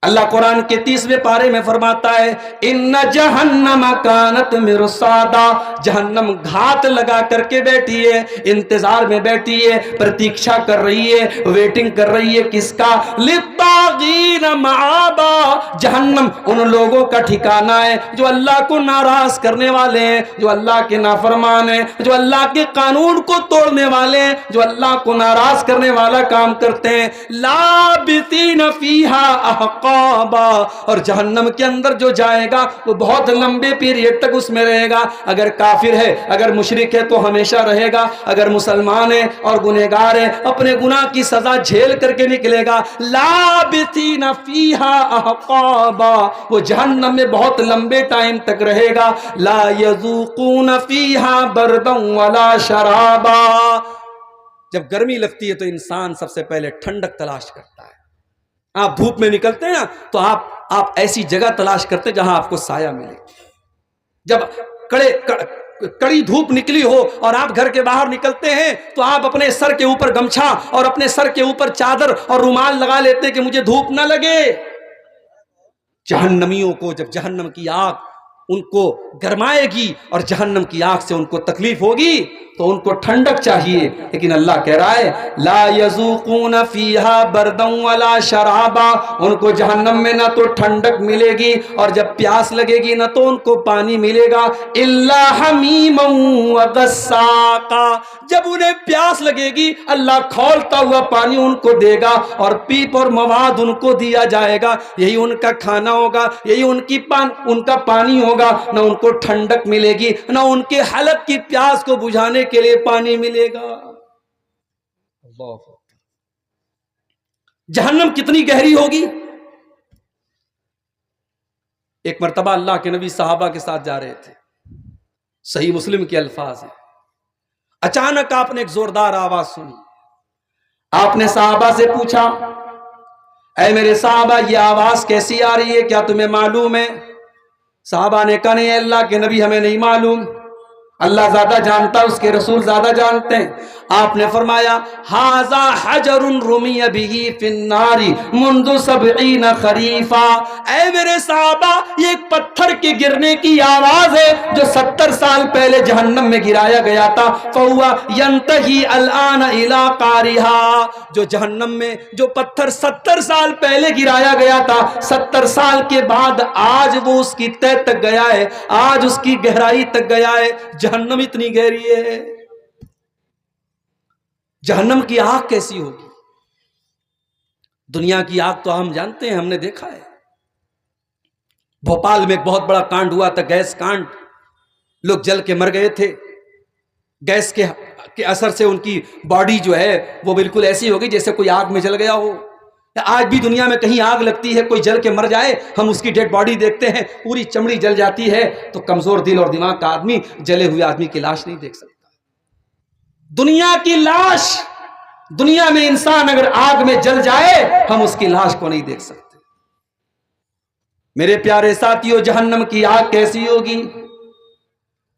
اللہ قرآن کے 30ویں پارے میں فرماتا ہے ان جہنم کانت مرصادا، جہنم گھات لگا کر کے بیٹھی ہے، انتظار میں بیٹھی ہے، پرتیکشا کر رہی ہے، ویٹنگ کر رہی ہے، کس کا؟ للطاغین مآبا، جہنم ان لوگوں کا ٹھکانہ ہے جو اللہ کو ناراض کرنے والے ہیں، جو اللہ کے نافرمان ہیں، جو اللہ کے قانون کو توڑنے والے ہیں، جو اللہ کو ناراض کرنے والا کام کرتے ہیں۔ لابثین فیہا احقابا، اور جہنم کے اندر جو جائے گا وہ بہت لمبے پیریڈ تک اس میں رہے گا۔ اگر کافر ہے، اگر مشرک ہے تو ہمیشہ رہے گا، اگر مسلمان ہے اور گنہگار ہے اپنے گناہ کی سزا جھیل کر کے نکلے گا۔ لابثین فیہا احقابا، وہ جہنم میں بہت لمبے ٹائم تک رہے گا۔ لا یذوقون فیہا بردا ولا شرابا، جب گرمی لگتی ہے تو انسان سب سے پہلے ٹھنڈک تلاش کرتا ہے۔ آپ دھوپ میں نکلتے ہیں نا تو آپ ایسی جگہ تلاش کرتے ہیں جہاں آپ کو سایہ ملے۔ جب کڑی دھوپ نکلی ہو اور آپ گھر کے باہر نکلتے ہیں تو آپ اپنے سر کے اوپر گمچھا اور اپنے سر کے اوپر چادر اور رومال لگا لیتے ہیں کہ مجھے دھوپ نہ لگے۔ جہنمیوں کو جب جہنم کی آگ ان کو گرمائے گی اور جہنم کی آگ سے ان کو تکلیف ہوگی تو ان کو ٹھنڈک چاہیے، لیکن اللہ کہہ رہا ہے لا یذوقون فیہا بردا ولا شرابا، ان کو جہنم میں نہ تو ٹھنڈک ملے گی اور جب پیاس لگے گی نہ تو ان کو پانی ملے گا، الا حمیما وغساقا، جب انہیں پیاس لگے گی اللہ کھولتا ہوا پانی ان کو دے گا اور پیپ اور مواد ان کو دیا جائے گا، یہی ان کا کھانا ہوگا، یہی ان کا پانی ہوگا، نہ ان کو ٹھنڈک ملے گی نہ ان کے حلق کی پیاس کو بجھانے کے لیے پانی ملے گا۔ اللہ، جہنم کتنی گہری ہوگی۔ ایک مرتبہ اللہ کے نبی صحابہ کے ساتھ جا رہے تھے، صحیح مسلم کے الفاظ ہیں، اچانک آپ نے ایک زوردار آواز سنی، آپ نے صحابہ سے پوچھا اے میرے صحابہ یہ آواز کیسی آ رہی ہے، کیا تمہیں معلوم ہے؟ صحابہ نے کہا نہیں اللہ کے نبی ہمیں نہیں معلوم، اللہ زیادہ جانتا، اس کے رسول زیادہ جانتے ہیں۔ آپ نے فرمایا ھذا حجر رمی بہ فی النار منذ 70 خریفا، اے میرے صحابہ یہ ایک پتھر کے گرنے کی آواز ہے جو 70 سال پہلے جہنم میں گرایا گیا تھا، فہو ینتہی الآن الی قارھا، جو جہنم میں جو پتھر 70 سال پہلے گرایا گیا تھا 70 سال کے بعد آج وہ اس کی تہ تک گیا ہے، آج اس کی گہرائی تک گیا ہے۔ جہنم اتنی گہری ہے، جہنم کی آگ کیسی ہوگی؟ دنیا کی آگ تو ہم جانتے ہیں، ہم نے دیکھا ہے، بھوپال میں ایک بہت بڑا کانڈ ہوا تھا، گیس کانڈ، لوگ جل کے مر گئے تھے، گیس کے اثر سے ان کی باڈی جو ہے وہ بالکل ایسی ہوگی جیسے کوئی آگ میں جل گیا ہو۔ آج بھی دنیا میں کہیں آگ لگتی ہے، کوئی جل کے مر جائے، ہم اس کی ڈیڈ باڈی دیکھتے ہیں، پوری چمڑی جل جاتی ہے، تو کمزور دل اور دماغ کا آدمی جلے ہوئے آدمی کی لاش نہیں دیکھ سکتا۔ دنیا کی لاش، دنیا میں انسان اگر آگ میں جل جائے ہم اس کی لاش کو نہیں دیکھ سکتے۔ میرے پیارے ساتھیو، جہنم کی آگ کیسی ہوگی؟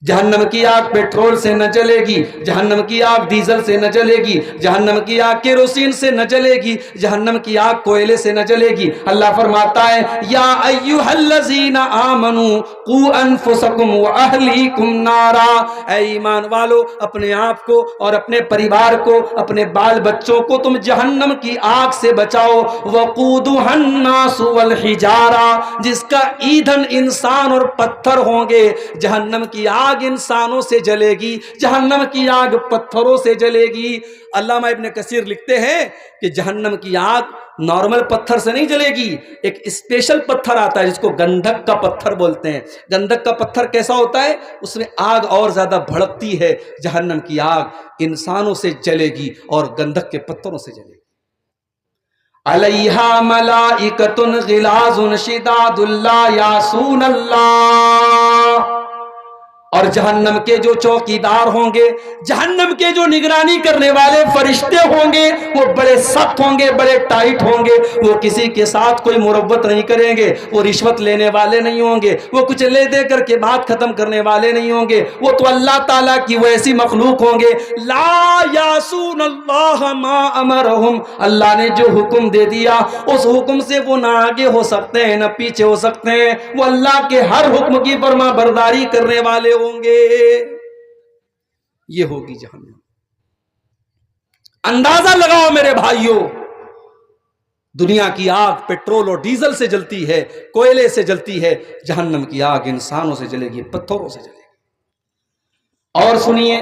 جہنم کی آگ پیٹرول سے نہ جلے گی، جہنم کی آگ ڈیزل سے نہ جلے گی، جہنم کی آگ کیروسین سے نہ جلے گی، جہنم کی آگ کوئلے سے نہ جلے گی۔ اللہ فرماتا ہے یا ایھا الذین آمنوا قوا انفسکم واہلیکم نارا، اے ایمان والو اپنے آپ کو اور اپنے پریوار کو، اپنے بال بچوں کو تم جہنم کی آگ سے بچاؤ۔ وقودھا الناس والحجارہ، جس کا ایندھن انسان اور پتھر ہوں گے۔ جہنم کی آگ انسانوں سے جلے گی، جہنم کی آگ پتھروں سے جلے گی۔ علامہ ابن کثیر لکھتے ہیں کہ جہنم کی آگ نارمل پتھر سے نہیں جلے گی، ایک اسپیشل پتھر آتا ہے جس کو گندھک کا پتھر بولتے ہیں۔ گندھک کا پتھر کیسا ہوتا ہے؟ اس میں آگ اور زیادہ بھڑکتی ہے۔ جہنم کی آگ انسانوں سے جلے گی اور گندھک کے پتھروں سے جلے گی۔ علیہا ملائکۃ غلاظ شداد لا یعصون اللہ، اور جہنم کے جو چوکیدار ہوں گے، جہنم کے جو نگرانی کرنے والے فرشتے ہوں گے، وہ بڑے سخت ہوں گے، بڑے ٹائٹ ہوں گے، وہ کسی کے ساتھ کوئی مروت نہیں کریں گے، وہ رشوت لینے والے نہیں ہوں گے، وہ کچھ لے دے کر کے بات ختم کرنے والے نہیں ہوں گے، وہ تو اللہ تعالیٰ کی وہ ایسی مخلوق ہوں گے، لا یاسون اللہ ما امرہم، اللہ نے جو حکم دے دیا اس حکم سے وہ نہ آگے ہو سکتے ہیں نہ پیچھے ہو سکتے ہیں، وہ اللہ کے ہر حکم کی فرما برداری کرنے والے ہوں گے۔ یہ ہوگی جہنم۔ اندازہ لگاؤ میرے بھائیوں، دنیا کی آگ پیٹرول اور ڈیزل سے جلتی ہے، کوئلے سے جلتی ہے، جہنم کی آگ انسانوں سے جلے گی، پتھروں سے جلے گی۔ اور سنیے،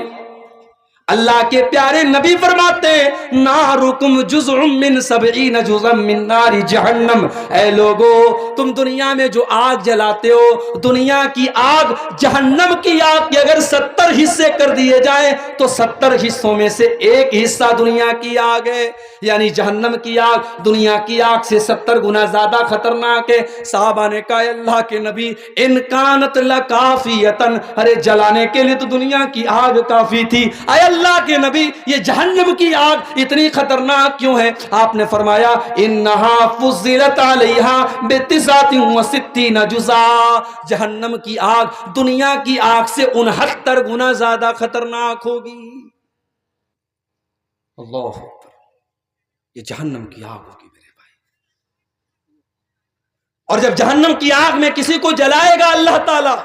اللہ کے پیارے نبی فرماتے ہیں نارکم جزء من 70 جزءا من نار جہنم، اے لوگو تم دنیا میں جو آگ جلاتے ہو، دنیا کی آگ جہنم کی آگ کے اگر 70 حصے کر دیے جائیں تو 70 حصوں میں سے ایک حصہ دنیا کی آگ ہے، یعنی جہنم کی آگ دنیا کی آگ سے 70 گنا زیادہ خطرناک ہے۔ صحابہ نے کہا اللہ کے نبی ان کانت لکافیتن، ارے جلانے کے لیے تو دنیا کی آگ کافی تھی، اے اللہ کے نبی یہ جہنم کی آگ اتنی خطرناک کیوں ہے؟ آپ نے فرمایا انہا فضلت علیہا ب69 جزا، جہنم کی آگ دنیا کی آگ سے 69 گنا زیادہ خطرناک ہوگی۔ اللہ اکبر، یہ جہنم کی آگ ہوگی میرے بھائی۔ اور جب جہنم کی آگ میں کسی کو جلائے گا اللہ تعالی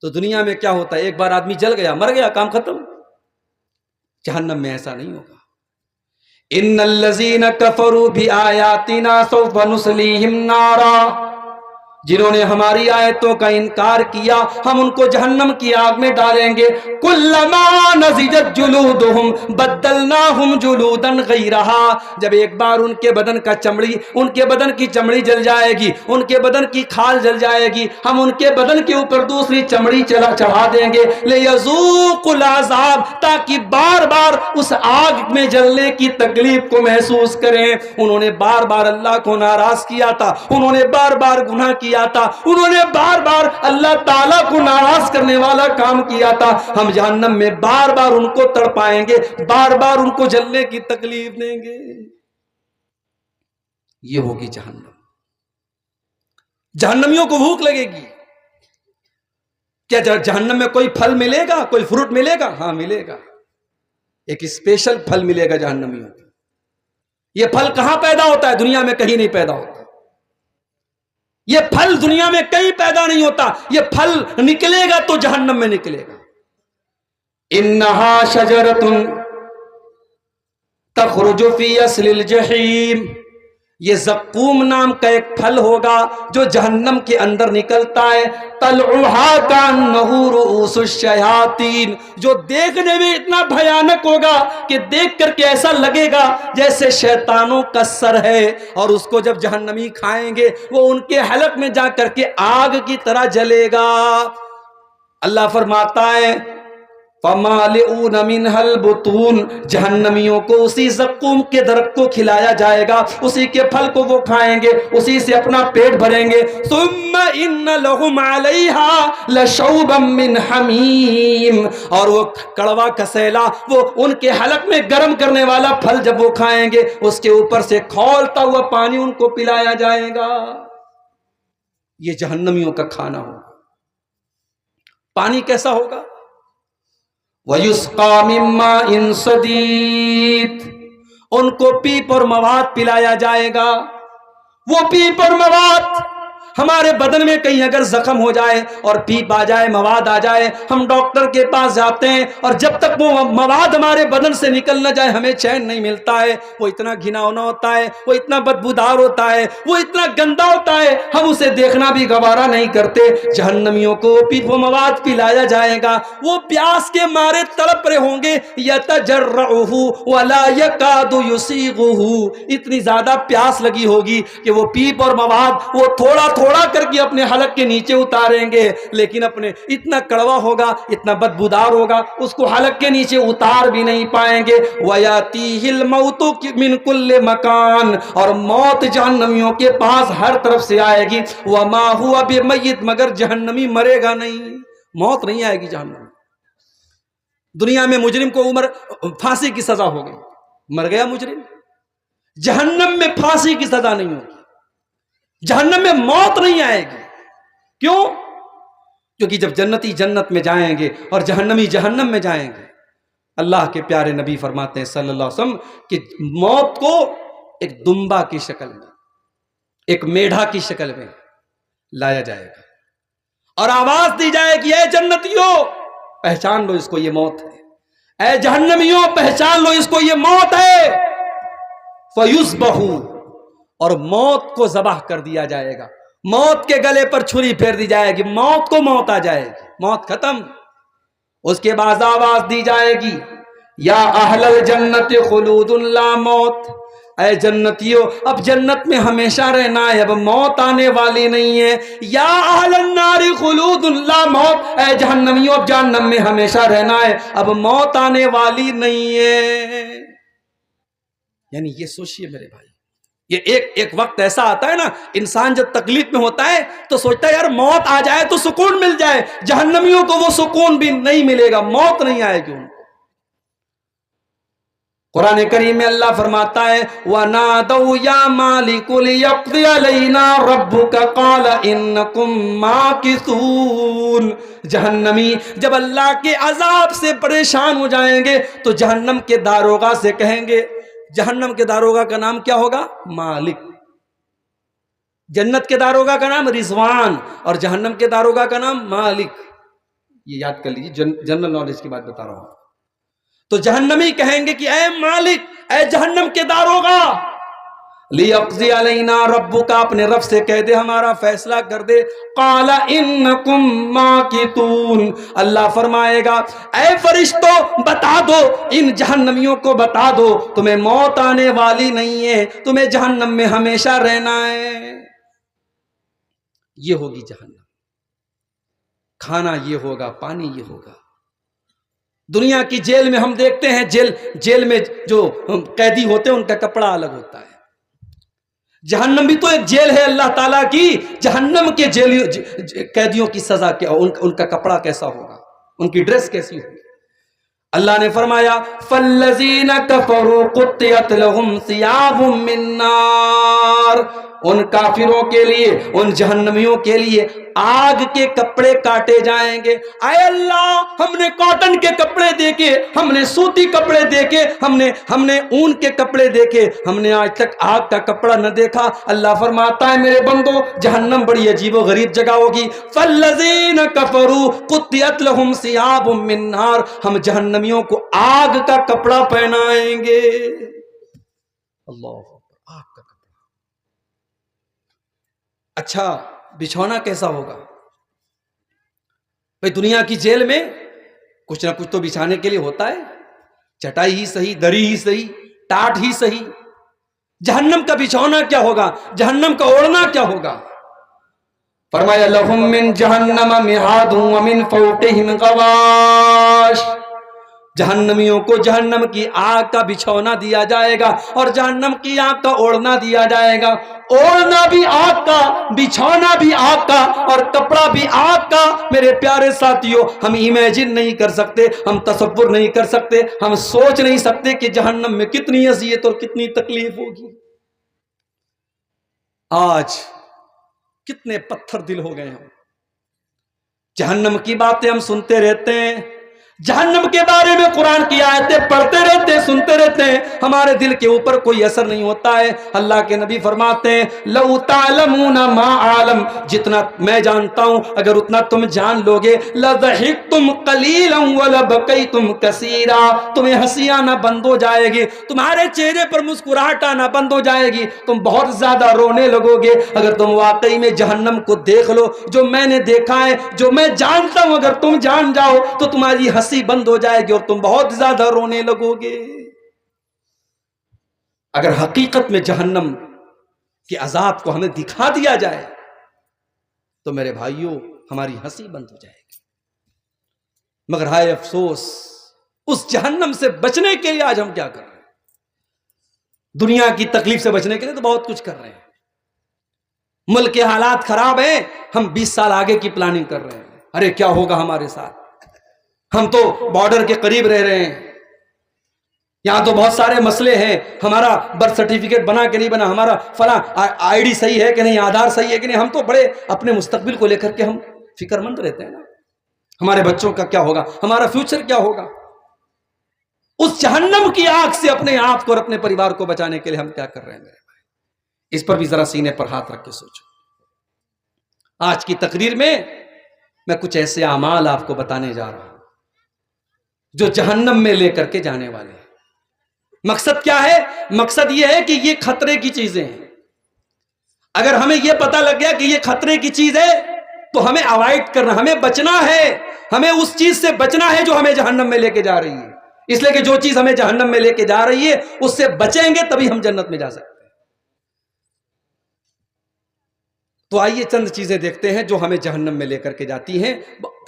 تو دنیا میں کیا ہوتا ہے؟ ایک بار آدمی جل گیا، مر گیا، کام ختم۔ جہنم میں ایسا نہیں ہوگا۔ ان الذین کفروا بآیاتنا سوف نصلیہم نارا، جنہوں نے ہماری آیتوں کا انکار کیا ہم ان کو جہنم کی آگ میں ڈالیں گے۔ کلما نضجت جلودہم بدلناہم جلودا غیرہا، جب ایک بار ان کے بدن کا چمڑی، ان کے بدن کی چمڑی جل جائے گی، ان کے بدن کی کھال جل جائے گی، ہم ان کے بدن کے اوپر دوسری چمڑی چڑھا دیں گے، لیذوقوا العذاب، تاکہ بار بار اس آگ میں جلنے کی تکلیف کو محسوس کریں۔ انہوں نے بار بار اللہ کو ناراض کیا تھا، انہوں نے بار بار گناہ کیا تھا، انہوں نے بار بار اللہ تعالیٰ کو ناراض کرنے والا کام کیا تھا، ہم جہنم میں بار بار ان کو تڑپائیں گے، بار بار ان کو جلنے کی تکلیف دیں گے۔ یہ ہوگی جہنم۔ جہنمیوں کو بھوک لگے گی۔ کیا جہنم میں کوئی پھل ملے گا، کوئی فروٹ ملے گا؟ ہاں ملے گا، ایک اسپیشل پھل ملے گا جہنمیوں کو۔ یہ پھل کہاں پیدا ہوتا ہے؟ دنیا میں کہیں نہیں پیدا ہوتا۔ یہ پھل دنیا میں کہیں پیدا نہیں ہوتا، یہ پھل نکلے گا تو جہنم میں نکلے گا۔ انہا شجرۃ تخرج فی اصل الجحیم، یہ زقوم نام کا ایک پھل ہوگا جو جہنم کے اندر نکلتا ہے۔ طلعھا کانہ رؤوس الشیاطین، جو دیکھنے میں اتنا بھیانک ہوگا کہ دیکھ کر کے ایسا لگے گا جیسے شیطانوں کا سر ہے، اور اس کو جب جہنمی کھائیں گے وہ ان کے حلق میں جا کر کے آگ کی طرح جلے گا۔ اللہ فرماتا ہے فَمَالِئُونَ مِنْهَا الْبُطُونَ، جہنمیوں کو اسی زقوم کے درخت کو کھلایا جائے گا، اسی کے پھل کو وہ کھائیں گے، اسی سے اپنا پیٹ بھریں گے۔ ثُمَّ إِنَّ لَهُمْ عَلَيْهَا لَشَوْبًا مِّنْ حَمِيمٍ، اور وہ کڑوا کسیلا، وہ ان کے حلق میں گرم کرنے والا پھل جب وہ کھائیں گے اس کے اوپر سے کھولتا ہوا پانی ان کو پلایا جائے گا۔ یہ جہنمیوں کا کھانا ہوگا۔ پانی کیسا ہوگا؟ وَيُسْقَى مِن مَّاءٍ صَدِيدٍ، ان کو پیپ اور مواد پلایا جائے گا۔ وہ پیپ اور مواد ہمارے بدن میں کہیں اگر زخم ہو جائے اور پیپ آ جائے، مواد آ جائے، ہم ڈاکٹر کے پاس جاتے ہیں اور جب تک وہ مواد ہمارے بدن سے نکل نہ جائے ہمیں چین نہیں ملتا ہے۔ وہ اتنا گھناؤنا ہوتا ہے، وہ اتنا بدبودار ہوتا ہے، وہ اتنا گندا ہوتا ہے، ہم اسے دیکھنا بھی گوارا نہیں کرتے۔ جہنمیوں کو پیپ و مواد پلایا جائے گا، وہ پیاس کے مارے تڑپ رہے ہوں گے، یتجرعہ ولا یکاد یسیغہ، اتنی زیادہ پیاس لگی ہوگی کہ وہ پیپ اور مواد وہ تھوڑا کر کے اپنے حلق کے نیچے اتاریں گے، لیکن اپنے اتنا کڑوا ہوگا، اتنا بدبودار ہوگا، اس کو حلق کے نیچے اتار بھی نہیں پائیں گے۔ وَيَأْتِيهِ الْمَوْتُ مِنْ كُلِّ مَكَانٍ، اور موت جہنمیوں کے پاس ہر طرف سے آئے گی۔ وَمَا هُوَ بِمَيِّتٍ، مگر جہنمی مرے گا نہیں۔ موت نہیں آئے گی جہنم میں۔ دنیا میں مجرم کو عمر پھانسی کی سزا ہو گئی، مر گیا مجرم، جہنم میں پھانسی کی سزا نہیں ہوگی، جہنم میں موت نہیں آئے گی۔ کیوں؟ کیونکہ جب جنتی جنت میں جائیں گے اور جہنمی جہنم میں جائیں گے، اللہ کے پیارے نبی فرماتے ہیں صلی اللہ علیہ وسلم کہ موت کو ایک دمبا کی شکل میں، ایک میڑھا کی شکل میں لایا جائے گا اور آواز دی جائے گی، اے جنتیوں پہچان لو اس کو، یہ موت ہے، اے جہنمیوں پہچان لو اس کو، یہ موت ہے۔ فَيُذْبَحُ، اور موت کو ذبح کر دیا جائے گا، موت کے گلے پر چھری پھیر دی جائے گی، موت کو موت آ جائے گی، موت ختم۔ اس کے بعد آواز دی جائے گی، یا اہل الجنت خلود لا موت، اے جنتیوں اب جنت میں ہمیشہ رہنا ہے، اب موت آنے والی نہیں ہے۔ یا اہل النار خلود لا موت، اے جہنمیوں اب جہنم میں ہمیشہ رہنا ہے، اب موت آنے والی نہیں ہے۔ یعنی یہ سوچئے میرے بھائی، یہ ایک وقت ایسا آتا ہے نا، انسان جب تکلیف میں ہوتا ہے تو سوچتا ہے یار موت آ جائے تو سکون مل جائے، جہنمیوں کو وہ سکون بھی نہیں ملے گا، موت نہیں آئے گی ان کو۔ قرآن کریم میں اللہ فرماتا ہے وَنَادَوْا يَا مَالِكُ لِيَقْضِيَ عَلَيْنَا رَبُّكَ قَالَ إِنَّكُمْ مَاكِثُونَ۔ جہنمی جب اللہ کے عذاب سے پریشان ہو جائیں گے تو جہنم کے داروغہ سے کہیں گے، جہنم کے داروغہ کا نام کیا ہوگا؟ مالک۔ جنت کے داروغہ کا نام رضوان اور جہنم کے داروغہ کا نام مالک۔ یہ یاد کر لیجیے، جنرل نالج کی بات بتا رہا ہوں۔ تو جہنمی کہیں گے کہ اے مالک، اے جہنم کے داروغہ، لیقضی علینا ربک، اپنے رب سے کہہ دے ہمارا فیصلہ کر دے۔ قال انکم ماکثون، اللہ فرمائے گا اے فرشتوں بتا دو، ان جہنمیوں کو بتا دو تمہیں موت آنے والی نہیں ہے، تمہیں جہنم میں ہمیشہ رہنا ہے۔ یہ ہوگی جہنم، کھانا یہ ہوگا، پانی یہ ہوگا۔ دنیا کی جیل میں ہم دیکھتے ہیں، جیل میں جو قیدی ہوتے ہیں ان کا کپڑا الگ ہوتا ہے۔ جہنم بھی تو ایک جیل ہے اللہ تعالیٰ کی، جہنم کے قیدیوں کی سزا کیا، ان کا کپڑا کیسا ہوگا، ان کی ڈریس کیسی ہوگی۔ اللہ نے فرمایا فَالَّذِينَ كَفَرُوا قُطِّعَتْ لَهُمْ ثِيَابٌ مِّن نَّارٍ، ان کافروں کے لیے، ان جہنمیوں کے لیے آگ کے کپڑے کاٹے جائیں گے۔ اے اللہ ہم نے کاٹن کے کپڑے دیکھے، ہم نے سوتی کپڑے دیکھے، ہم نے اون کے کپڑے دیکھے، ہم نے آج تک آگ کا کپڑا نہ دیکھا۔ اللہ فرماتا ہے میرے بندو جہنم بڑی عجیب و غریب جگہ ہوگی۔ فَالَّذِينَ كَفَرُوا قُطِّعَتْ لَهُمْ ثِيَابٌ مِّن نَّارٍ، ہم جہنمیوں کو آگ کا کپڑا پہنائیں گے۔ اللہ آگ کا کپڑا۔ اچھا بچھونا کیسا ہوگا؟ بھئی دنیا کی جیل میں کچھ نہ کچھ تو بچھانے کے لیے ہوتا ہے، چٹائی ہی صحیح، دری ہی صحیح، ٹاٹ ہی صحیح۔ جہنم کا بچھونا کیا ہوگا، جہنم کا اوڑھنا کیا ہوگا؟ فرمایا لَهُم مِّن جَهَنَّمَ مِہَادٌ وَمِن فَوْقِهِمْ غَوَاشٍ، جہنمیوں کو جہنم کی آگ کا بچھونا دیا جائے گا اور جہنم کی آگ کا اوڑھنا دیا جائے گا۔ اوڑھنا بھی آگ کا، بچھونا بھی آگ کا اور کپڑا بھی آگ کا۔ میرے پیارے ساتھیوں ہم امیجن نہیں کر سکتے، ہم تصور نہیں کر سکتے، ہم سوچ نہیں سکتے کہ جہنم میں کتنی اذیت اور کتنی تکلیف ہوگی۔ آج کتنے پتھر دل ہو گئے ہم، جہنم کی باتیں ہم سنتے رہتے ہیں، جہنم کے بارے میں قرآن کی آیتیں پڑھتے رہتے ہیں، سنتے رہتے ہیں، ہمارے دل کے اوپر کوئی اثر نہیں ہوتا ہے۔ اللہ کے نبی فرماتے ہیں لَوْ تَعْلَمُونَ مَا عَالَمْ، جتنا میں جانتا ہوں اگر اتنا تم جان لوگے، لَضَحِكْتُمْ قَلِيلًا وَلَبَكَيْتُمْ كَثِيرًا، تمہیں ہنسی آنا بند ہو جائے گی، تمہارے چہرے پر مسکراہٹ آنا بند ہو جائے گی، تم بہت زیادہ رونے لگو گے۔ اگر تم واقعی میں جہنم کو دیکھ لو، جو میں نے دیکھا ہے، جو میں جانتا ہوں، اگر تم جان جاؤ تو تمہاری ہنسی بند ہو جائے گی اور تم بہت زیادہ رونے لگو گے۔ اگر حقیقت میں جہنم کے عذاب کو ہمیں دکھا دیا جائے تو میرے بھائیوں ہماری ہنسی بند ہو جائے گی۔ مگر ہائے افسوس، اس جہنم سے بچنے کے لیے آج ہم کیا کر رہے ہیں؟ دنیا کی تکلیف سے بچنے کے لیے تو بہت کچھ کر رہے ہیں، ملک کے حالات خراب ہیں، ہم 20 سال آگے کی پلاننگ کر رہے ہیں، ارے کیا ہوگا ہمارے ساتھ؟ ہم تو بارڈر کے قریب رہ رہے ہیں، یہاں تو بہت سارے مسئلے ہیں، ہمارا برتھ سرٹیفکیٹ بنا کہ نہیں بنا، ہمارا فلاں آئی ڈی صحیح ہے کہ نہیں، آدھار صحیح ہے کہ نہیں. ہم تو بڑے اپنے مستقبل کو لے کر کے ہم فکر مند رہتے ہیں نا. ہمارے بچوں کا کیا ہوگا، ہمارا فیوچر کیا ہوگا. اس جہنم کی آگ سے اپنے آپ کو اور اپنے پریوار کو بچانے کے لیے ہم کیا کر رہے ہیں میرے بھائی؟ اس پر بھی ذرا سینے پر ہاتھ رکھ کے سوچو. آج کی تقریر میں میں کچھ ایسے اعمال آپ کو بتانے جا رہا ہوں جو جہنم میں لے کر کے جانے والے ہیں. مقصد کیا ہے؟ مقصد یہ ہے کہ یہ خطرے کی چیزیں ہیں. اگر ہمیں یہ پتہ لگ گیا کہ یہ خطرے کی چیز ہے تو ہمیں اوائڈ کرنا، ہمیں بچنا ہے، ہمیں اس چیز سے بچنا ہے جو ہمیں جہنم میں لے کے جا رہی ہے. اس لیے کہ جو چیز ہمیں جہنم میں لے کے جا رہی ہے اس سے بچیں گے تبھی ہم جنت میں جا سکتے ہیں. تو آئیے چند چیزیں دیکھتے ہیں جو ہمیں جہنم میں لے کر کے جاتی ہیں.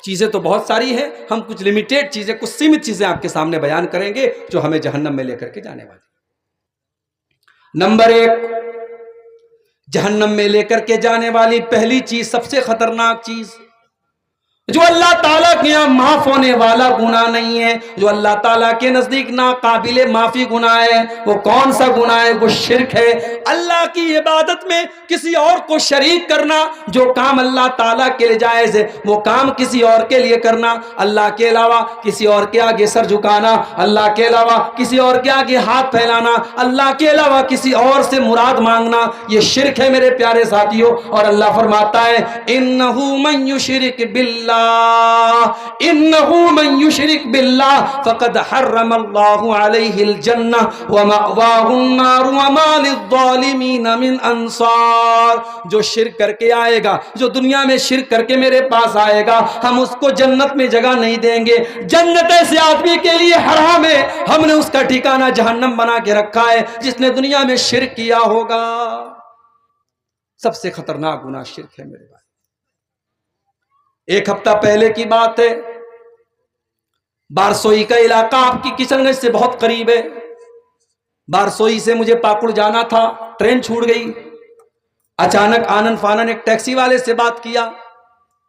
چیزیں تو بہت ساری ہیں، ہم کچھ لمیٹیڈ چیزیں، کچھ سیمت چیزیں آپ کے سامنے بیان کریں گے جو ہمیں جہنم میں لے کر کے جانے والی. نمبر 1، جہنم میں لے کر کے جانے والی پہلی چیز، سب سے خطرناک چیز، جو اللہ تعالیٰ کے یہاں معاف ہونے والا گناہ نہیں ہے، جو اللہ تعالیٰ کے نزدیک ناقابل معافی گناہ ہے. وہ کون سا گناہ ہے؟ وہ شرک ہے. اللہ کی عبادت میں کسی اور کو شریک کرنا. جو کام اللہ تعالیٰ کے لیے جائز ہے وہ کام کسی اور کے لیے کرنا. اللہ کے علاوہ کسی اور کے آگے سر جھکانا، اللہ کے علاوہ کسی اور کے آگے ہاتھ پھیلانا، اللہ کے علاوہ کسی اور سے مراد مانگنا، یہ شرک ہے میرے پیارے ساتھیوں. اور اللہ فرماتا ہے انہ من یشرک باللہ، انہ من یشرک باللہ فقد حرم اللہ علیہ الجنہ ومأواہ النار وما للظالمین من انصار. جو شرک کر کے آئے گا، جو دنیا میں شرک کر کے میرے پاس آئے گا، ہم اس کو جنت میں جگہ نہیں دیں گے. جنت ایسے آدمی کے لیے حرام ہے، ہم نے اس کا ٹھکانہ جہنم بنا کے رکھا ہے جس نے دنیا میں شرک کیا ہوگا. سب سے خطرناک گناہ شرک ہے میرے بھائی. ایک ہفتہ پہلے کی بات ہے، بارسوئی کا علاقہ آپ کی کشن گنج سے بہت قریب ہے. بارسوئی سے مجھے پاکڑ جانا تھا، ٹرین چھوٹ گئی. اچانک آنن فانن ایک ٹیکسی والے سے بات کیا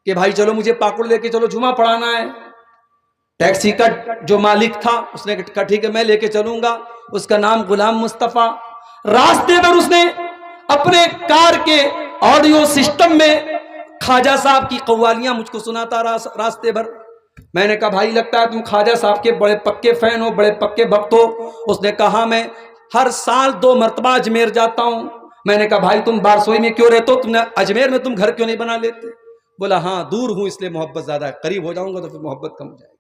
کہ بھائی چلو مجھے پاکڑ لے کے چلو، جمعہ پڑھانا ہے. ٹیکسی کا جو مالک تھا اس نے کہا ٹھیک ہے میں لے کے چلوں گا. اس کا نام غلام مصطفیٰ. راستے پر اس نے اپنے کار کے آڈیو سسٹم میں خواجہ صاحب کی قوالیاں مجھ کو سناتا راستے بھر. میں نے کہا بھائی لگتا ہے تم خواجہ صاحب کے بڑے پکے فین ہو، بڑے پکے بھکت ہو. اس نے کہا میں ہر سال 2 مرتبہ اجمیر جاتا ہوں. میں نے کہا بھائی تم بارسوئی میں کیوں رہتے ہو، تم نے اجمیر میں تم گھر کیوں نہیں بنا لیتے؟ بولا ہاں دور ہوں اس لیے محبت زیادہ ہے، قریب ہو جاؤں گا تو پھر محبت کم ہو جائے گی.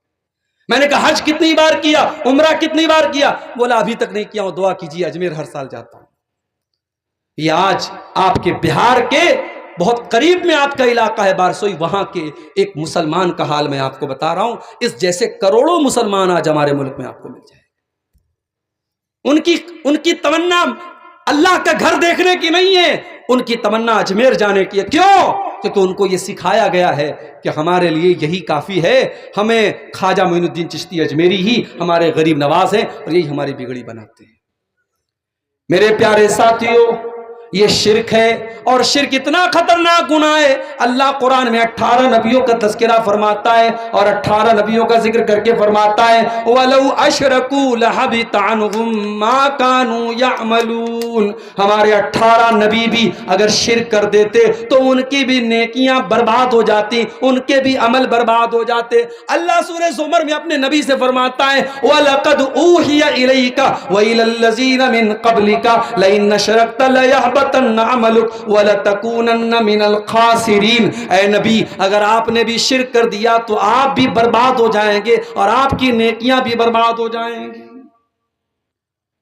میں نے کہا حج کتنی بار کیا، عمرہ کتنی بار کیا؟ بولا ابھی تک نہیں کیا ہوں، دعا کیجیے، اجمیر ہر سال جاتا ہوں. یہ آج آپ کے بہار کے بہت قریب میں آپ کا علاقہ ہے بارسوئی، وہاں کے ایک مسلمان کا حال میں آپ کو بتا رہا ہوں. اس جیسے کروڑوں مسلمان آج ہمارے ملک میں آپ کو مل جائے. ان کی تمنا اللہ کا گھر دیکھنے کی نہیں ہے، ان کی تمنا اجمیر جانے کی ہے. کیوں؟ کیونکہ ان کو یہ سکھایا گیا ہے کہ ہمارے لیے یہی کافی ہے، ہمیں خواجہ معین الدین چشتی اجمیری ہی ہمارے غریب نواز ہیں اور یہی ہماری بگڑی بناتے ہیں. میرے پیارے ساتھیوں، یہ شرک ہے اور شرک اتنا خطرناک گناہ ہے. اللہ قرآن میں 18 نبیوں کا تذکرہ فرماتا ہے اور 18 نبیوں کا ذکر کر کے فرماتا ہے وَلَوْ أَشْرَكُوا لَحَبِطَ عَنْهُمْ مَا كَانُوا يَعْمَلُونَ. ہمارے 18 نبی بھی اگر شرک کر دیتے تو ان کی بھی نیکیاں برباد ہو جاتی، ان کے بھی عمل برباد ہو جاتے. اللہ سورہ زمر میں اپنے نبی سے فرماتا ہے وَلَقَدْ أُوحِيَ إِلَيْكَ وَإِلَى الَّذِينَ مِن قَبْلِكَ لَئِنْ أَشْرَكْتَ لَيَحْبَطَنَّ عَمَلُكَ وَلَتَكُونَنَّ مِنَ الْخَاسِرِينَ. اے نبی اگر آپ نے بھی شرک کر دیا تو آپ بھی برباد ہو جائیں گے اور آپ کی نیکیاں بھی برباد ہو جائیں گی.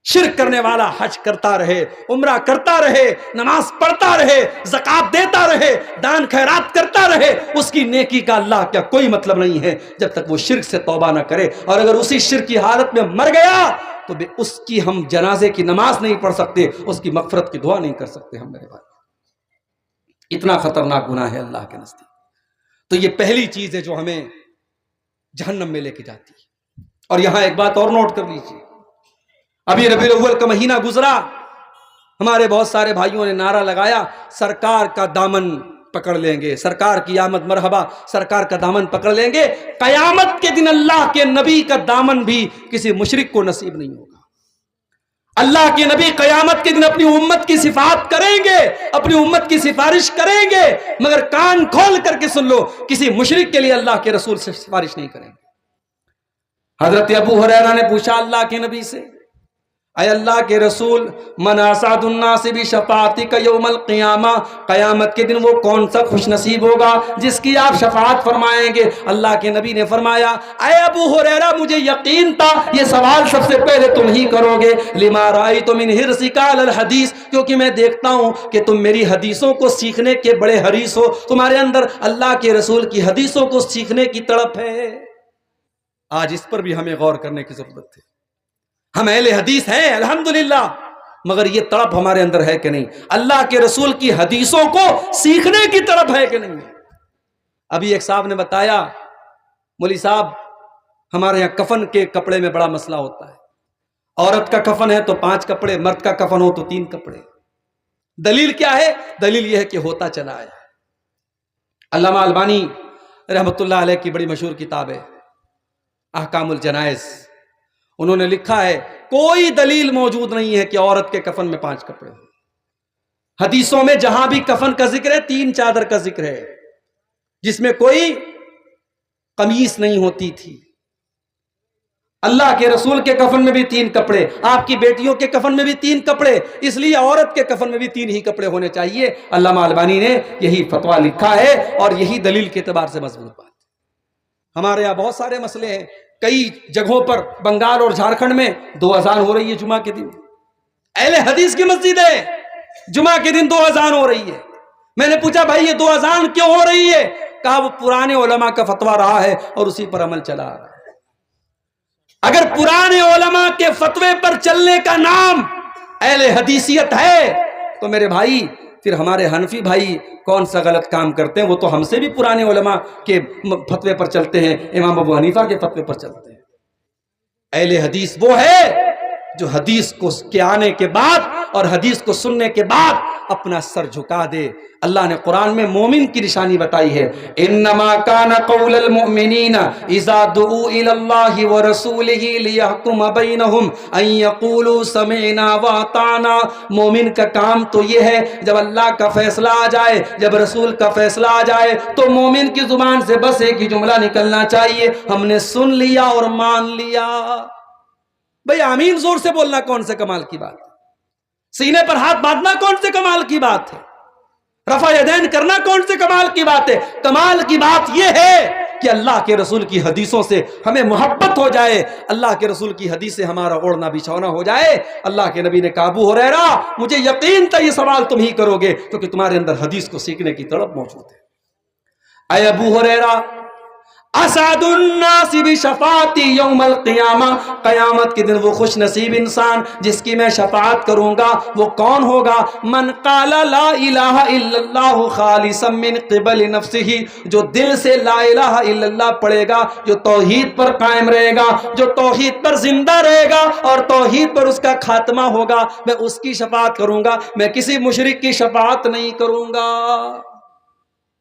شرک کرنے والا حج کرتا رہے، عمرہ کرتا رہے، نماز پڑھتا رہے، زکات دیتا رہے، دان خیرات کرتا رہے، اس کی نیکی کا اللہ کیا کوئی مطلب نہیں ہے جب تک وہ شرک سے توبہ نہ کرے. اور اگر اسی شرک کی حالت میں مر گیا تو اس کی ہم جنازے کی نماز نہیں پڑھ سکتے، اس کی مغفرت کی دعا نہیں کر سکتے. ہم میرے بھائی اتنا خطرناک گناہ ہے اللہ کے نزدیک. تو یہ پہلی چیز ہے جو ہمیں جہنم میں لے کے جاتی ہے. اور یہاں ایک بات اور نوٹ کر لیجیے، ابھی ربیع الاول کا مہینہ گزرا، ہمارے بہت سارے بھائیوں نے نعرہ لگایا سرکار کا دامن پکڑ لیں گے، سرکار کی آمد مرحبا، سرکار کا دامن پکڑ لیں گے۔ قیامت کے دن اللہ کے نبی کا دامن بھی کسی مشرک کو نصیب نہیں ہوگا۔ اللہ کے نبی قیامت کے دن اپنی امت کی صفات کریں گے، اپنی امت کی سفارش کریں گے، مگر کان کھول کر کے سن لو، کسی مشرک کے لیے اللہ کے رسول سے سفارش نہیں کریں گے۔ حضرت ابو ہریرہ نے پوچھا اللہ کے نبی سے، اے اللہ کے رسول، من اسعد الناس بشفاعتک یوم القیامہ، قیامت کے دن وہ کون سا خوش نصیب ہوگا جس کی آپ شفاعت فرمائیں گے؟ اللہ کے نبی نے فرمایا، اے ابو ہریرہ مجھے یقین تھا یہ سوال سب سے پہلے تم ہی کرو گے، لما رأیت من حرصک علی الحدیث، کیونکہ میں دیکھتا ہوں کہ تم میری حدیثوں کو سیکھنے کے بڑے حریص ہو، تمہارے اندر اللہ کے رسول کی حدیثوں کو سیکھنے کی تڑپ ہے۔ آج اس پر بھی ہمیں غور کرنے کی ضرورت ہے۔ ہم اہل حدیث ہیں الحمدللہ، مگر یہ تڑپ ہمارے اندر ہے کہ نہیں؟ اللہ کے رسول کی حدیثوں کو سیکھنے کی تڑپ ہے کہ نہیں؟ ابھی ایک صاحب نے بتایا، مولوی صاحب ہمارے یہاں کفن کے کپڑے میں بڑا مسئلہ ہوتا ہے، عورت کا کفن ہے تو 5 کپڑے، مرد کا کفن ہو تو 3 کپڑے۔ دلیل کیا ہے؟ دلیل یہ ہے کہ ہوتا چلا ہے۔ علامہ البانی رحمت اللہ علیہ کی بڑی مشہور کتاب ہے احکام الجنائز، انہوں نے لکھا ہے کوئی دلیل موجود نہیں ہے کہ عورت کے کفن میں 5 کپڑے ہوں۔ حدیثوں میں جہاں بھی کفن کا ذکر ہے 3 چادر کا ذکر ہے، جس میں کوئی قمیص نہیں ہوتی تھی۔ اللہ کے رسول کے کفن میں بھی 3 کپڑے، آپ کی بیٹیوں کے کفن میں بھی 3 کپڑے، اس لیے عورت کے کفن میں بھی 3 ہی کپڑے ہونے چاہیے۔ علامہ البانی نے یہی فتویٰ لکھا ہے اور یہی دلیل کے اعتبار سے مضبوط بات ہے۔ ہمارے یہاں بہت سارے مسئلے ہیں، کئی جگہوں پر بنگال اور جھارکھنڈ میں 2 اذان ہو رہی ہے جمعہ کے دن، اہل حدیث کی مسجد ہے، جمعہ کے دن 2 اذان ہو رہی ہے۔ میں نے پوچھا بھائی یہ 2 اذان کیوں ہو رہی ہے؟ کہا وہ پرانے علماء کا فتویٰ رہا ہے اور اسی پر عمل چلا رہا ہے۔ اگر پرانے علماء کے فتوے پر چلنے کا نام اہل حدیثیت ہے تو میرے بھائی پھر ہمارے حنفی بھائی کون سا غلط کام کرتے ہیں؟ وہ تو ہم سے بھی پرانے علماء کے فتوے پر چلتے ہیں، امام ابو حنیفہ کے فتوے پر چلتے ہیں۔ اہل حدیث وہ ہے جو حدیث کو کے آنے کے بعد اور حدیث کو سننے کے بعد اپنا سر جھکا دے۔ اللہ نے قرآن میں مومن کی نشانی بتائی ہے، انما کان قول المؤمنین اذا دعوا الی اللہ ورسولہ لیحکم بینہم ان یقولوا سمعنا واطعنا۔ مومن کا کام تو یہ ہے جب اللہ کا فیصلہ آ جائے، جب رسول کا فیصلہ آ جائے تو مومن کی زبان سے بس ایک ہی جملہ نکلنا چاہیے، ہم نے سن لیا اور مان لیا۔ بھئی آمین زور سے بولنا کون سے کمال کی بات ہے؟ سینے پر ہاتھ باندھنا کون سے کمال کی بات ہے؟ رفع یدین کرنا کون سے کمال کی بات ہے؟ کمال کی بات یہ ہے کہ اللہ کے رسول کی حدیثوں سے ہمیں محبت ہو جائے، اللہ کے رسول کی حدیث سے ہمارا اوڑھنا بچھونا ہو جائے۔ اللہ کے نبی نے کہا ابو ہریرہ مجھے یقین تھا یہ سوال تم ہی کرو گے کیونکہ تمہارے اندر حدیث کو سیکھنے کی طلب موجود ہے۔ اے ابو ہریرہ، اسعد الناس بشفاعتی یوم القیامہ، قیامت کے دن وہ خوش نصیب انسان جس کی میں شفاعت کروں گا وہ کون ہوگا؟ من قال لا الہ الا اللہ خالصا من قبل نفسہ، جو دل سے لا الہ الا اللہ پڑھے گا، جو توحید پر قائم رہے گا، جو توحید پر زندہ رہے گا اور توحید پر اس کا خاتمہ ہوگا، میں اس کی شفاعت کروں گا، میں کسی مشرک کی شفاعت نہیں کروں گا۔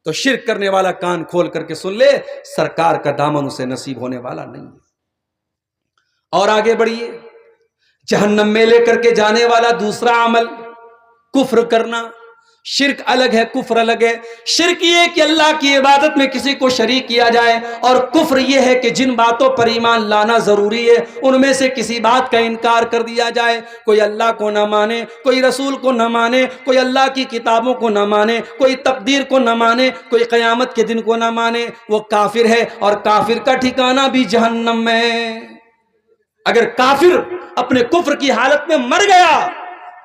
تو شرک کرنے والا کان کھول کر کے سن لے، سرکار کا دامن اسے نصیب ہونے والا نہیں ہے۔ اور آگے بڑھیے، جہنم میں لے کر کے جانے والا دوسرا عمل کفر کرنا۔ شرک الگ ہے، کفر الگ ہے۔ شرک یہ ہے کہ اللہ کی عبادت میں کسی کو شریک کیا جائے، اور کفر یہ ہے کہ جن باتوں پر ایمان لانا ضروری ہے ان میں سے کسی بات کا انکار کر دیا جائے۔ کوئی اللہ کو نہ مانے، کوئی رسول کو نہ مانے، کوئی اللہ کی کتابوں کو نہ مانے، کوئی تقدیر کو نہ مانے، کوئی قیامت کے دن کو نہ مانے، وہ کافر ہے، اور کافر کا ٹھکانہ بھی جہنم میں۔ اگر کافر اپنے کفر کی حالت میں مر گیا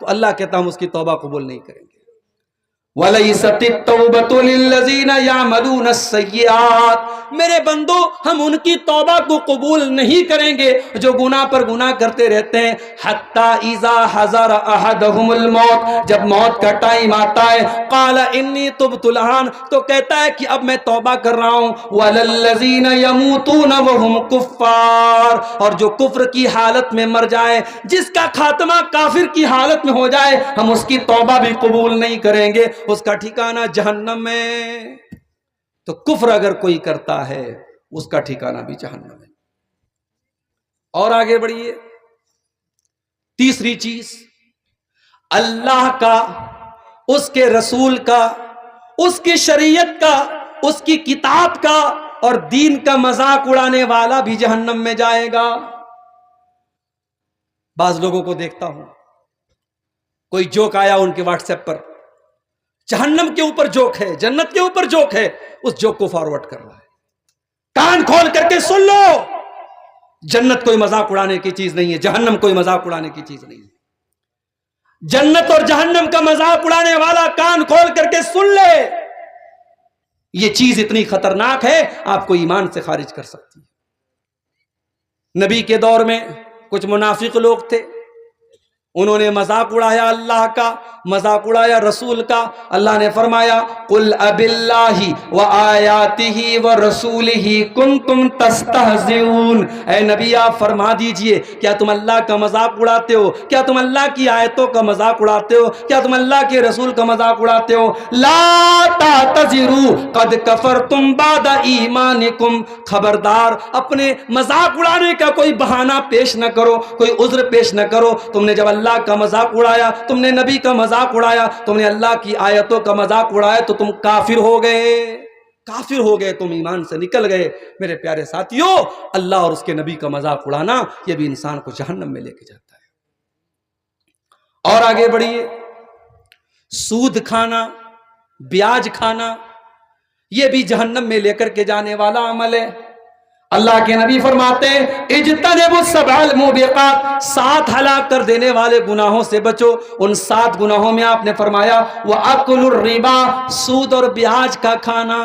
تو اللہ کہتا ہم اس کی توبہ قبول نہیں کریں گے۔ وَلَيْسَتِ التَّوْبَةُ لِلَّذِينَ يَعْمَلُونَ السَّيِّئَاتِ، میرے بندو ہم ان کی توبہ کو قبول نہیں کریں گے جو گناہ پر گناہ کرتے رہتے ہیں۔ حَتَّى إِذَا حَضَرَ أَحَدَهُمُ الْمَوْتُ، جب موت کا ٹائم آتا ہے، قَالَ إِنِّي تُبْتُ الْآنَ، تو کہتا ہے کہ اب میں توبہ کر رہا ہوں۔ وَلَلَّذِينَ يَمُوتُونَ وَهُمْ كُفَّارٌ، اور جو کفر کی حالت میں مر جائے، جس کا خاتمہ کافر کی حالت میں ہو جائے، ہم اس کی توبہ بھی قبول نہیں کریں گے۔ اس کا ٹھکانہ جہنم میں. تو کفر اگر کوئی کرتا ہے اس کا ٹھکانہ بھی جہنم ہے. اور آگے بڑھیے. تیسری چیز، اللہ کا، اس کے رسول کا، اس کی شریعت کا، اس کی کتاب کا اور دین کا مذاق اڑانے والا بھی جہنم میں جائے گا. بعض لوگوں کو دیکھتا ہوں، کوئی جوک آیا ان کے واٹس ایپ پر، جہنم کے اوپر جوک ہے، جنت کے اوپر جوک ہے، اس جوک کو فارورڈ کر رہا ہے. کان کھول کر کے سن لو، جنت کوئی مذاق اڑانے کی چیز نہیں ہے، جہنم کوئی مذاق اڑانے کی چیز نہیں ہے. جنت اور جہنم کا مذاق اڑانے والا کان کھول کر کے سن لے، یہ چیز اتنی خطرناک ہے آپ کو ایمان سے خارج کر سکتی ہے. نبی کے دور میں کچھ منافق لوگ تھے، انہوں نے مذاق اڑایا اللہ کا، مذاق اڑایا رسول کا. اللہ نے فرمایا قل اب اللہ وآیاتہ ورسولہ کنتم تستہزئون. اے نبی آپ فرما دیجئے، کیا تم اللہ کا مذاق اڑاتے ہو؟ کیا تم اللہ کی آیتوں کا مذاق اڑاتے ہو؟ کیا تم اللہ کے رسول کا مذاق اڑاتے ہو؟ لا تعتذروا قد کفرتم بعد ایمانکم. خبردار، اپنے مذاق اڑانے کا کوئی بہانہ پیش نہ کرو، کوئی عذر پیش نہ کرو. تم نے جب اللہ کا مذاق اڑایا، تم نے نبی کا مذاق اڑایا، تم نے اللہ کی آیتوں کا مذاق اڑایا تو تم کافر ہو گئے، کافر ہو گئے، تم ایمان سے نکل گئے. میرے پیارے ساتھیوں، اللہ اور اس کے نبی کا مذاق اڑانا یہ بھی انسان کو جہنم میں لے کے جاتا ہے. اور آگے بڑھیے. سود کھانا، بیاج کھانا، یہ بھی جہنم میں لے کر کے جانے والا عمل ہے. اللہ کے نبی فرماتے ہیں اجتنبوا السبع الموبقات، 7 ہلاک کر دینے والے گناہوں سے بچو. ان 7 گناہوں میں آپ نے فرمایا وَأَكْلُ الرِّبَا، سود اور بیاج کا کھانا.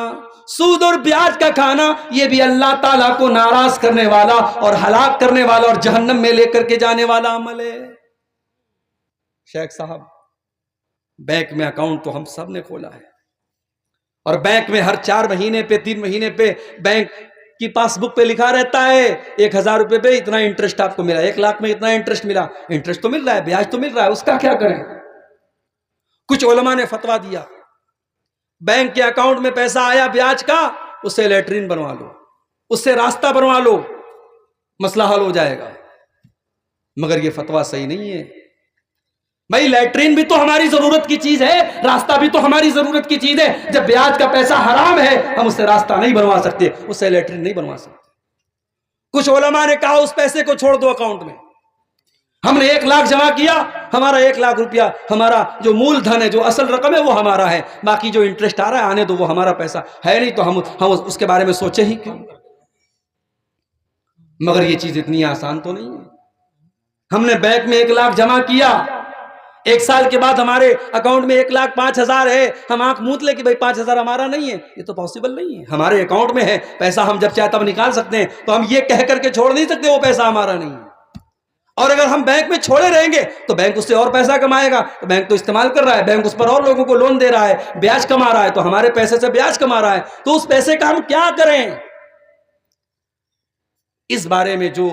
سود اور بیاج کا کھانا یہ بھی اللہ تعالیٰ کو ناراض کرنے والا اور ہلاک کرنے والا اور جہنم میں لے کر کے جانے والا عمل ہے. شیخ صاحب، بینک میں اکاؤنٹ تو ہم سب نے کھولا ہے، اور بینک میں ہر 4 مہینے پہ 3 مہینے پہ بینک کی پاس بک پہ لکھا رہتا ہے 1000 روپے پہ اتنا انٹرسٹ آپ کو ملا، 1 لاکھ میں اتنا انٹرسٹ ملا. انٹرسٹ تو مل رہا ہے، بیاج تو مل رہا ہے، اس کا کیا کریں؟ کچھ علماء نے فتویٰ دیا بینک کے اکاؤنٹ میں پیسہ آیا بیاج کا، اس سے لیٹرین بنوا لو، اس سے راستہ بنوا لو، مسئلہ حل ہو جائے گا. مگر یہ فتویٰ صحیح نہیں ہے. بھائی لیٹرین بھی تو ہماری ضرورت کی چیز ہے، راستہ بھی تو ہماری ضرورت کی چیز ہے. جب بیاج کا پیسہ حرام ہے ہم اس سے راستہ نہیں بنوا سکتے، اس سے لیٹرین نہیں بنوا سکتے. کچھ علماء نے کہا اس پیسے کو چھوڑ دو اکاؤنٹ میں، ہم نے 1 لاکھ جمع کیا، ہمارا 1 لاکھ روپیہ، ہمارا جو مول دھن ہے، جو اصل رقم ہے وہ ہمارا ہے، باقی جو انٹرسٹ آ رہا ہے آنے دو، وہ ہمارا پیسہ ہے نہیں تو ہم اس کے بارے میں سوچے ہی کیوں. مگر یہ چیز اتنی آسان تو نہیں ہے. ہم نے بینک میں 1 لاکھ جمع کیا، 1 سال کے بعد ہمارے اکاؤنٹ میں 1,05,000 ہے، ہم آنکھ موت لے کہ بھائی 5,000 ہمارا نہیں ہے. یہ تو پاسبل نہیں ہے. ہمارے اکاؤنٹ میں ہے پیسہ، ہم جب چاہے تب نکال سکتے ہیں، تو ہم یہ کہہ کر کے چھوڑ نہیں سکتے وہ پیسہ ہمارا نہیں ہے. اور اگر ہم بینک میں چھوڑے رہیں گے تو بینک اس سے اور پیسہ کمائے گا. بینک تو استعمال کر رہا ہے، بینک اس پر اور لوگوں کو لون دے رہا ہے، بیاج کما رہا ہے، تو ہمارے پیسے سے بیاج کما رہا ہے، تو اس پیسے کا ہم کیا کریں؟ اس بارے میں جو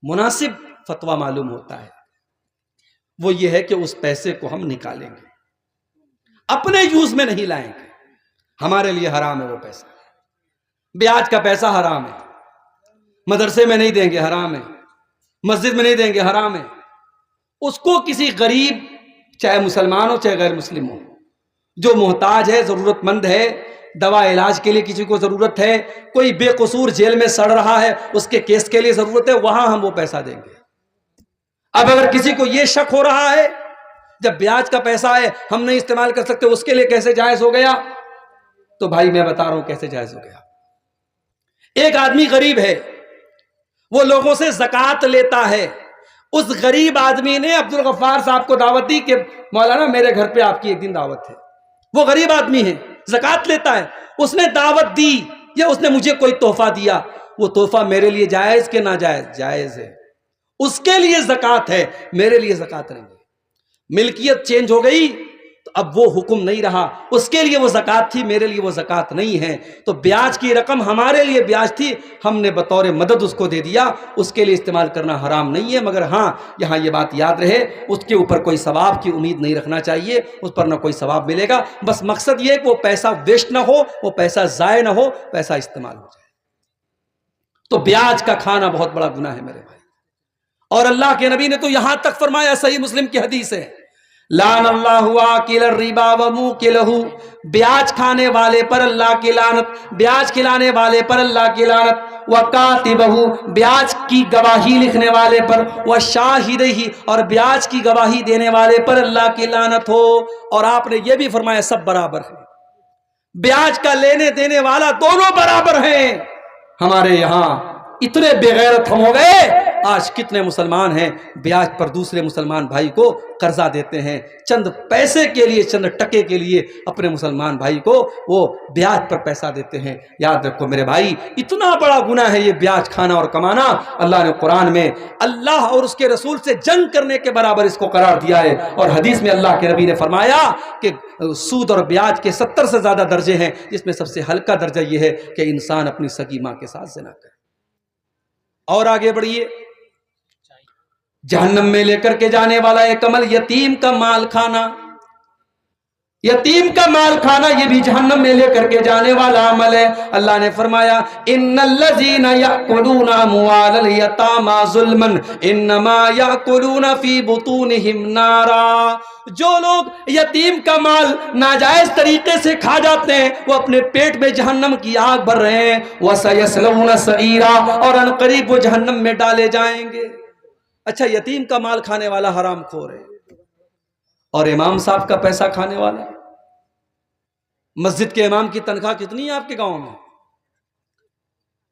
مناسب فتویٰ معلوم ہوتا ہے وہ یہ ہے کہ اس پیسے کو ہم نکالیں گے، اپنے یوز میں نہیں لائیں گے. ہمارے لیے حرام ہے وہ پیسہ، بیاج کا پیسہ حرام ہے، مدرسے میں نہیں دیں گے حرام ہے، مسجد میں نہیں دیں گے حرام ہے. اس کو کسی غریب، چاہے مسلمان ہو چاہے غیر مسلم ہو، جو محتاج ہے، ضرورت مند ہے، دوا علاج کے لیے کسی کو ضرورت ہے، کوئی بے قصور جیل میں سڑ رہا ہے، اس کے کیس کے لیے ضرورت ہے، وہاں ہم وہ پیسہ دیں گے. اب اگر کسی کو یہ شک ہو رہا ہے جب بیاج کا پیسہ ہے ہم نہیں استعمال کر سکتے، اس کے لیے کیسے جائز ہو گیا؟ تو بھائی میں بتا رہا ہوں کیسے جائز ہو گیا. ایک آدمی غریب ہے، وہ لوگوں سے زکوٰۃ لیتا ہے. اس غریب آدمی نے عبدالغفار صاحب کو دعوت دی کہ مولانا میرے گھر پہ آپ کی ایک دن دعوت ہے. وہ غریب آدمی ہے، زکوٰۃ لیتا ہے، اس نے دعوت دی یا اس نے مجھے کوئی تحفہ دیا، وہ تحفہ میرے لیے جائز کہ ناجائز؟ جائز ہے. اس کے لیے زکوٰۃ ہے، میرے لیے زکوٰۃ نہیں ہے. ملکیت چینج ہو گئی تو اب وہ حکم نہیں رہا، اس کے لیے وہ زکوٰۃ تھی، میرے لیے وہ زکوٰۃ نہیں ہے، تو بیاج کی رقم ہمارے لیے بیاج تھی، ہم نے بطور مدد اس کو دے دیا، اس کے لیے استعمال کرنا حرام نہیں ہے، مگر ہاں یہاں یہ بات یاد رہے اس کے اوپر کوئی ثواب کی امید نہیں رکھنا چاہیے، اس پر نہ کوئی ثواب ملے گا، بس مقصد یہ کہ وہ پیسہ ویسٹ نہ ہو، وہ پیسہ ضائع نہ ہو، پیسہ استعمال ہو جائے۔ تو بیاج کا کھانا بہت بڑا گناہ ہے میرے بھائی، اور اللہ کے نبی نے تو یہاں تک فرمایا، صحیح مسلم کی حدیث ہے، لعن اللہ آکل الربا وموکلہ، بیاج کھانے والے پر اللہ کی لعنت، بیاج کھلانے والے پر اللہ کی لعنت، وکاتبہ، بیاج کی گواہی لکھنے والے پر، وشاہدہ، اور بیاج کی گواہی دینے والے پر اللہ کی لعنت ہو۔ اور آپ نے یہ بھی فرمایا سب برابر ہیں، بیاج کا لینے دینے والا دونوں برابر ہیں۔ ہمارے یہاں اتنے بے غیرت ہم ہو گئے، آج کتنے مسلمان ہیں بیاج پر دوسرے مسلمان بھائی کو قرضہ دیتے ہیں، چند پیسے کے لیے، چند ٹکے کے لیے اپنے مسلمان بھائی کو وہ بیاج پر پیسہ دیتے ہیں۔ یاد رکھو میرے بھائی، اتنا بڑا گناہ ہے یہ بیاج کھانا اور کمانا، اللہ نے قرآن میں اللہ اور اس کے رسول سے جنگ کرنے کے برابر اس کو قرار دیا ہے، اور حدیث میں اللہ کے نبی نے فرمایا کہ سود اور بیاج کے 70 سے زیادہ درجے ہیں، جس میں سب سے ہلکا درجہ یہ ہے کہ انسان اپنی سگی ماں کے ساتھ زنا کرے۔ اور آگے بڑھیے، جہنم میں لے کر کے جانے والا ایک عمل یتیم کا مال کھانا، یتیم کا مال کھانا یہ بھی جہنم میں لے کر کے جانے والا عمل ہے۔ اللہ نے فرمایا ان الذین یأکلون اموال الیتامی ظلما انما یأکلون فی بطونہم نارا، جو لوگ یتیم کا مال ناجائز طریقے سے کھا جاتے ہیں وہ اپنے پیٹ میں جہنم کی آگ بھر رہے ہیں، وَسَيَصْلَوْنَ سَعِيرًا، اور ان قریب وہ جہنم میں ڈالے جائیں گے۔ اچھا، یتیم کا مال کھانے والا حرام خور ہے، اور امام صاحب کا پیسہ کھانے والا، مسجد کے امام کی تنخواہ کتنی ہے آپ کے گاؤں میں؟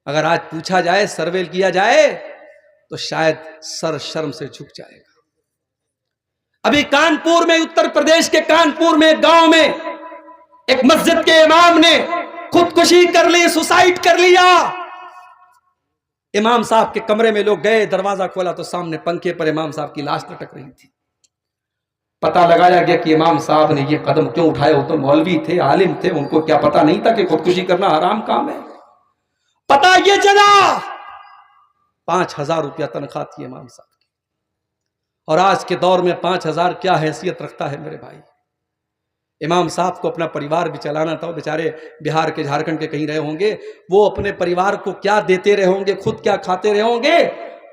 اگر آج پوچھا جائے، سروے کیا جائے تو شاید سر شرم سے جھک جائے گا۔ ابھی کانپور میں، اتر پردیش کے کانپور میں ایک گاؤں میں ایک مسجد کے امام نے خودکشی کر لی، سوسائڈ کر لیا۔ امام صاحب کے کمرے میں لوگ گئے، دروازہ کھولا تو سامنے پنکھے پر امام صاحب کی لاش لٹک رہی تھی۔ پتہ لگایا گیا کہ امام صاحب نے یہ قدم کیوں اٹھائے، وہ تو مولوی تھے، عالم تھے، ان کو کیا پتہ نہیں تھا کہ خودکشی کرنا حرام کام ہے؟ پتہ یہ چلا 5,000 روپیہ تنخواہ تھی امام صاحب کی، اور آج کے دور میں 5,000 کیا حیثیت رکھتا ہے میرے بھائی؟ امام صاحب کو اپنا پریوار بھی چلانا تھا، بیچارے بہار کے، جھارکھنڈ کے کہیں رہے ہوں گے، وہ اپنے پریوار کو کیا دیتے رہے ہوں گے، خود کیا کھاتے رہے ہوں گے؟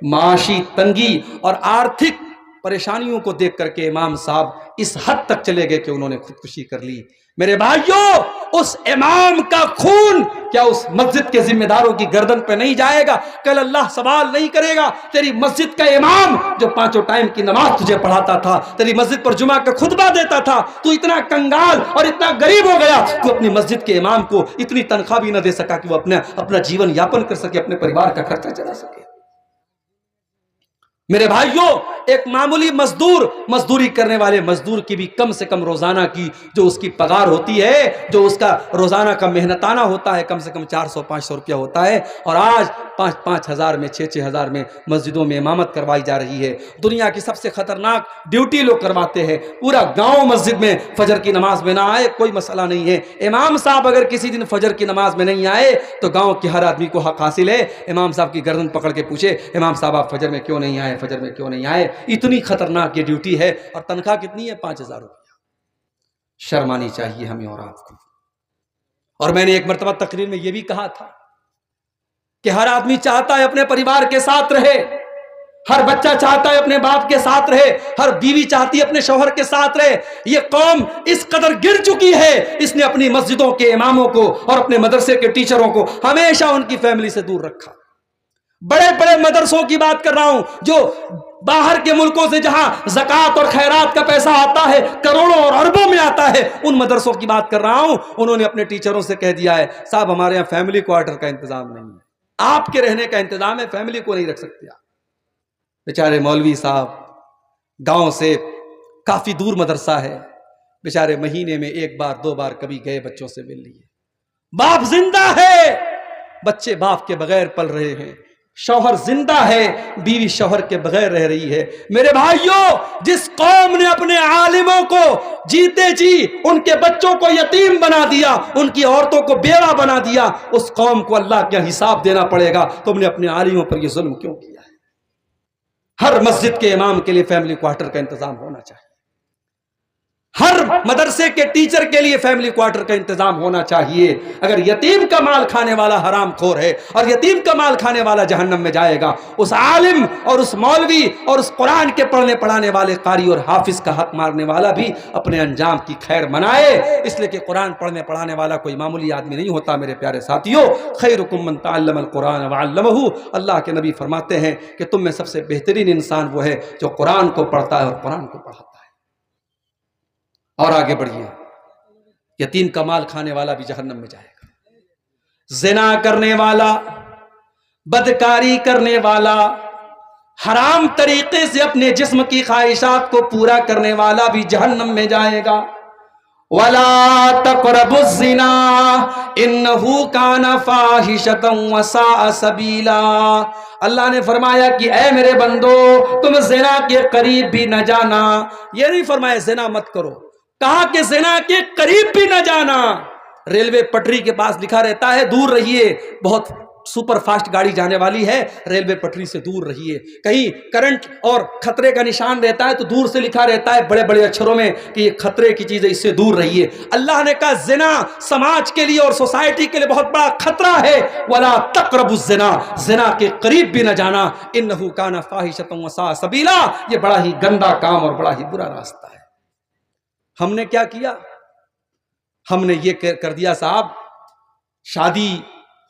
معاشی تنگی اور آرتھک پریشانیوں کو دیکھ کر کے امام صاحب اس حد تک چلے گئے کہ انہوں نے خودکشی کر لی۔ میرے بھائیوں، اس امام کا خون کیا اس مسجد کے ذمہ داروں کی گردن پہ نہیں جائے گا؟ کل اللہ سوال نہیں کرے گا؟ تیری مسجد کا امام جو 5 ٹائم کی نماز تجھے پڑھاتا تھا، تیری مسجد پر جمعہ کا خطبہ دیتا تھا، تو اتنا کنگال اور اتنا غریب ہو گیا تو اپنی مسجد کے امام کو اتنی تنخواہ بھی نہ دے سکا کہ وہ اپنا جیون یاپن کر سکے، اپنے پریوار کا خرچہ چلا سکے۔ میرے بھائیوں، ایک معمولی مزدور، مزدوری کرنے والے مزدور کی بھی کم سے کم روزانہ کی جو اس کی پگار ہوتی ہے، جو اس کا روزانہ کا محنتانہ ہوتا ہے، کم سے کم 400-500 روپیہ ہوتا ہے، اور آج 5,000 میں، 6,000 میں مسجدوں میں امامت کروائی جا رہی ہے۔ دنیا کی سب سے خطرناک ڈیوٹی لوگ کرواتے ہیں، پورا گاؤں مسجد میں فجر کی نماز میں نہ آئے کوئی مسئلہ نہیں ہے، امام صاحب اگر کسی دن فجر کی نماز میں نہیں آئے تو گاؤں کے ہر آدمی کو حق حاصل ہے امام صاحب کی گردن پکڑ کے پوچھے، امام صاحب آپ فجر میں کیوں نہیں آئے، فجر میں کیوں نہیں آئے؟ اتنی خطرناک یہ ڈیوٹی ہے، اور تنخواہ کتنی ہے؟ 5,000 روپیہ۔ شرم آنی چاہیے ہمیں اور آپ کو۔ اور میں نے ایک مرتبہ تقریر میں یہ بھی کہا تھا کہ ہر آدمی چاہتا ہے اپنے پریوار کے ساتھ رہے، ہر بچہ چاہتا ہے اپنے باپ کے ساتھ رہے، ہر بیوی چاہتی ہے اپنے شوہر کے ساتھ رہے۔ یہ قوم اس قدر گر چکی ہے، اس نے اپنی مسجدوں کے اماموں کو اور اپنے مدرسے کے ٹیچروں کو ہمیشہ ان کی فیملی سے دور رکھا۔ بڑے بڑے مدرسوں کی بات کر رہا ہوں، جو باہر کے ملکوں سے جہاں زکوٰۃ اور خیرات کا پیسہ آتا ہے، کروڑوں اور اربوں میں آتا ہے، ان مدرسوں کی بات کر رہا ہوں۔ انہوں نے اپنے ٹیچروں سے کہہ دیا ہے، صاحب ہمارے یہاں فیملی کوارٹر کا انتظام نہیں ہے، آپ کے رہنے کا انتظام ہے، فیملی کو نہیں رکھ سکتے آپ۔ بیچارے مولوی صاحب گاؤں سے کافی دور مدرسہ ہے، بیچارے مہینے میں 1 بار 2 بار کبھی گئے، بچوں سے مل لیے۔ باپ زندہ ہے، بچے باپ کے بغیر پل رہے ہیں، شوہر زندہ ہے، بیوی شوہر کے بغیر رہ رہی ہے۔ میرے بھائیوں، جس قوم نے اپنے عالموں کو جیتے جی ان کے بچوں کو یتیم بنا دیا، ان کی عورتوں کو بیوہ بنا دیا، اس قوم کو اللہ کا حساب دینا پڑے گا۔ تم نے اپنے عالموں پر یہ ظلم کیوں کیا ہے؟ ہر مسجد کے امام کے لیے فیملی کوارٹر کا انتظام ہونا چاہیے، ہر مدرسے کے ٹیچر کے لیے فیملی کوارٹر کا انتظام ہونا چاہیے۔ اگر یتیم کا مال کھانے والا حرام خور ہے اور یتیم کا مال کھانے والا جہنم میں جائے گا، اس عالم اور اس مولوی اور اس قرآن کے پڑھنے پڑھانے والے قاری اور حافظ کا حق مارنے والا بھی اپنے انجام کی خیر منائے، اس لیے کہ قرآن پڑھنے پڑھانے والا کوئی معمولی آدمی نہیں ہوتا۔ میرے پیارے ساتھیوں، خیرکم من تعلم القرآن وعلمہ، اللہ کے نبی فرماتے ہیں کہ تم میں سب سے بہترین انسان وہ ہے جو قرآن کو پڑھتا ہے اور قرآن کو پڑھاتا ہے۔ اور آگے بڑھیے، یتیم کا مال کھانے والا بھی جہنم میں جائے گا، زنا کرنے والا، بدکاری کرنے والا، حرام طریقے سے اپنے جسم کی خواہشات کو پورا کرنے والا بھی جہنم میں جائے گا۔ وَلَا تَقْرَبُوا الزِّنَا إِنَّهُ كَانَ فَاحِشَةً وَسَاءَ سَبِيلًا، اللہ نے فرمایا کہ اے میرے بندو، تم زنا کے قریب بھی نہ جانا۔ یہ نہیں فرمایا زنا مت کرو، کہا کہ زنا کے قریب بھی نہ جانا۔ ریلوے پٹری کے پاس لکھا رہتا ہے دور رہیے، بہت سپر فاسٹ گاڑی جانے والی ہے، ریلوے پٹری سے دور رہیے۔ کہیں کرنٹ اور خطرے کا نشان رہتا ہے تو دور سے لکھا رہتا ہے بڑے بڑے اچھروں میں کہ یہ خطرے کی چیز ہے، اس سے دور رہیے۔ اللہ نے کہا زنا سماج کے لیے اور سوسائٹی کے لیے بہت بڑا خطرہ ہے۔ وَلَا تَقْرَبُوا الزِّنَا، زنا کے قریب بھی نہ جانا، إِنَّهُ كَانَ فَاحِشَةً وَسَاءَ سَبِيلًا، یہ بڑا ہی گندا کام اور بڑا ہی برا راستہ ہے۔ ہم نے کیا کیا؟ ہم نے یہ کر دیا صاحب، شادی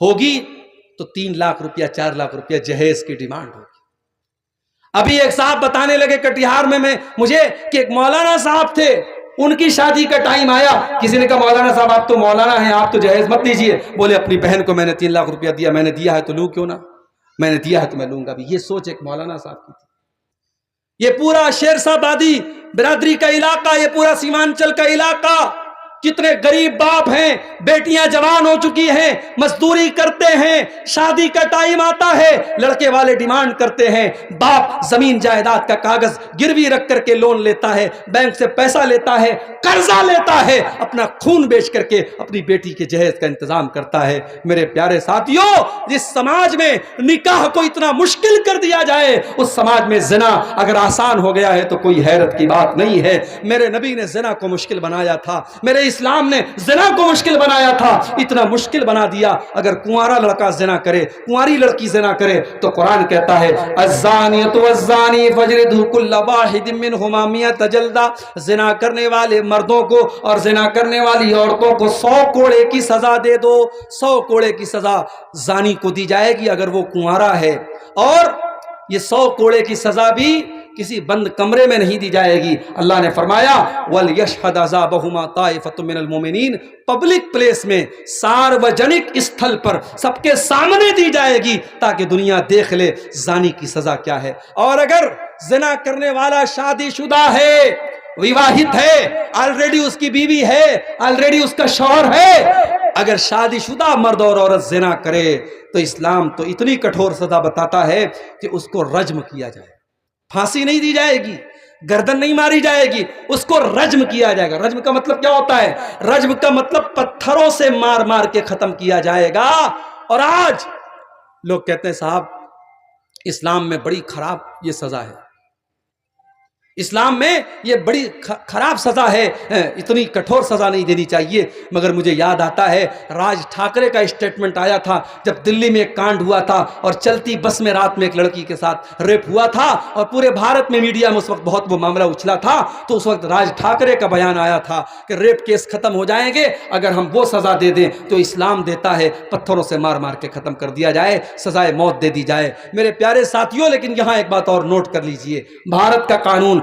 ہوگی تو 3 لاکھ روپیہ 4 لاکھ روپیہ جہیز کی ڈیمانڈ ہوگی۔ ابھی ایک صاحب بتانے لگے کٹیہار میں مجھے کہ ایک مولانا صاحب تھے، ان کی شادی کا ٹائم آیا، کسی نے کہا مولانا صاحب آپ تو مولانا ہیں، آپ تو جہیز مت دیجئے۔ بولے اپنی بہن کو میں نے 3 لاکھ روپیہ دیا، میں نے دیا ہے تو لوں کیوں نہ، میں نے دیا ہے تو میں لوں گا بھی۔ یہ سوچ ایک مولانا صاحب کی تھی۔ یہ پورا شیر آبادی برادری کا علاقہ، یہ پورا سیمانچل کا علاقہ، کتنے غریب باپ ہیں، بیٹیاں جوان ہو چکی ہیں، مزدوری کرتے ہیں، شادی کا ٹائم آتا ہے، لڑکے والے ڈیمانڈ کرتے ہیں، باپ زمین جائیداد کا کاغذ گروی رکھ کر کے لون لیتا ہے، بینک سے پیسہ لیتا ہے، قرضہ لیتا ہے، اپنا خون بیچ کر کے اپنی بیٹی کے جہیز کا انتظام کرتا ہے۔ میرے پیارے ساتھیوں، جس سماج میں نکاح کو اتنا مشکل کر دیا جائے، اس سماج میں زنا اگر آسان ہو گیا ہے تو کوئی حیرت کی بات نہیں ہے۔ میرے نبی نے زنا کو مشکل بنایا تھا، میرے اسلام نے زنا کو مشکل بنایا تھا، اتنا مشکل بنا دیا اگر کنوارا لڑکا زنا کرے، کنواری لڑکی زنا کرے تو قرآن کہتا ہے الزانیۃ والزانی فاجلدوا کل واحد منہما 100 جلدہ، زنا کرنے والے مردوں کو اور زنا کرنے والی عورتوں کو 100 کوڑے کی سزا دے دو۔ 100 کوڑے کی سزا زانی کو دی جائے گی اگر وہ کنوارا ہے، اور یہ 100 کوڑے کی سزا بھی کسی بند کمرے میں نہیں دی جائے گی۔ اللہ نے فرمایا وَلْيَشْهَدْ عَذَابَهُمَا طَائِفَةٌ مِّنَ الْمُؤْمِنِينَ، پبلک پلیس میں، ساروجنک استھل پر سب کے سامنے دی جائے گی تاکہ دنیا دیکھ لے زانی کی سزا کیا ہے۔ اور اگر زنا کرنے والا شادی شدہ ہے، وواہت ہے، آلریڈی اس کی بیوی ہے، آلریڈی اس کا شوہر ہے، اگر شادی شدہ مرد اور عورت زنا کرے تو اسلام تو اتنی کٹھور سزا بتاتا ہے کہ اس کو رجم کیا جائے، پھانسی نہیں دی جائے گی، گردن نہیں ماری جائے گی، اس کو رجم کیا جائے گا۔ رجم کا مطلب کیا ہوتا ہے؟ رجم کا مطلب پتھروں سے مار مار کے ختم کیا جائے گا۔ اور آج لوگ کہتے ہیں صاحب اسلام میں بڑی خراب یہ سزا ہے، اسلام میں یہ بڑی خراب سزا ہے، اتنی کٹھور سزا نہیں دینی چاہیے۔ مگر مجھے یاد آتا ہے راج ٹھاکرے کا اسٹیٹمنٹ آیا تھا جب دلی میں ایک کانڈ ہوا تھا اور چلتی بس میں رات میں ایک لڑکی کے ساتھ ریپ ہوا تھا، اور پورے بھارت میں میڈیا میں اس وقت بہت وہ معاملہ اچھلا تھا، تو اس وقت راج ٹھاکرے کا بیان آیا تھا کہ ریپ کیس ختم ہو جائیں گے اگر ہم وہ سزا دے دیں تو اسلام دیتا ہے پتھروں سے مار مار کے ختم کر دیا جائے، سزائے موت دے دی جائے۔ میرے پیارے ساتھیوں، لیکن یہاں ایک بات اور نوٹ کر لیجئے، بھارت کا قانون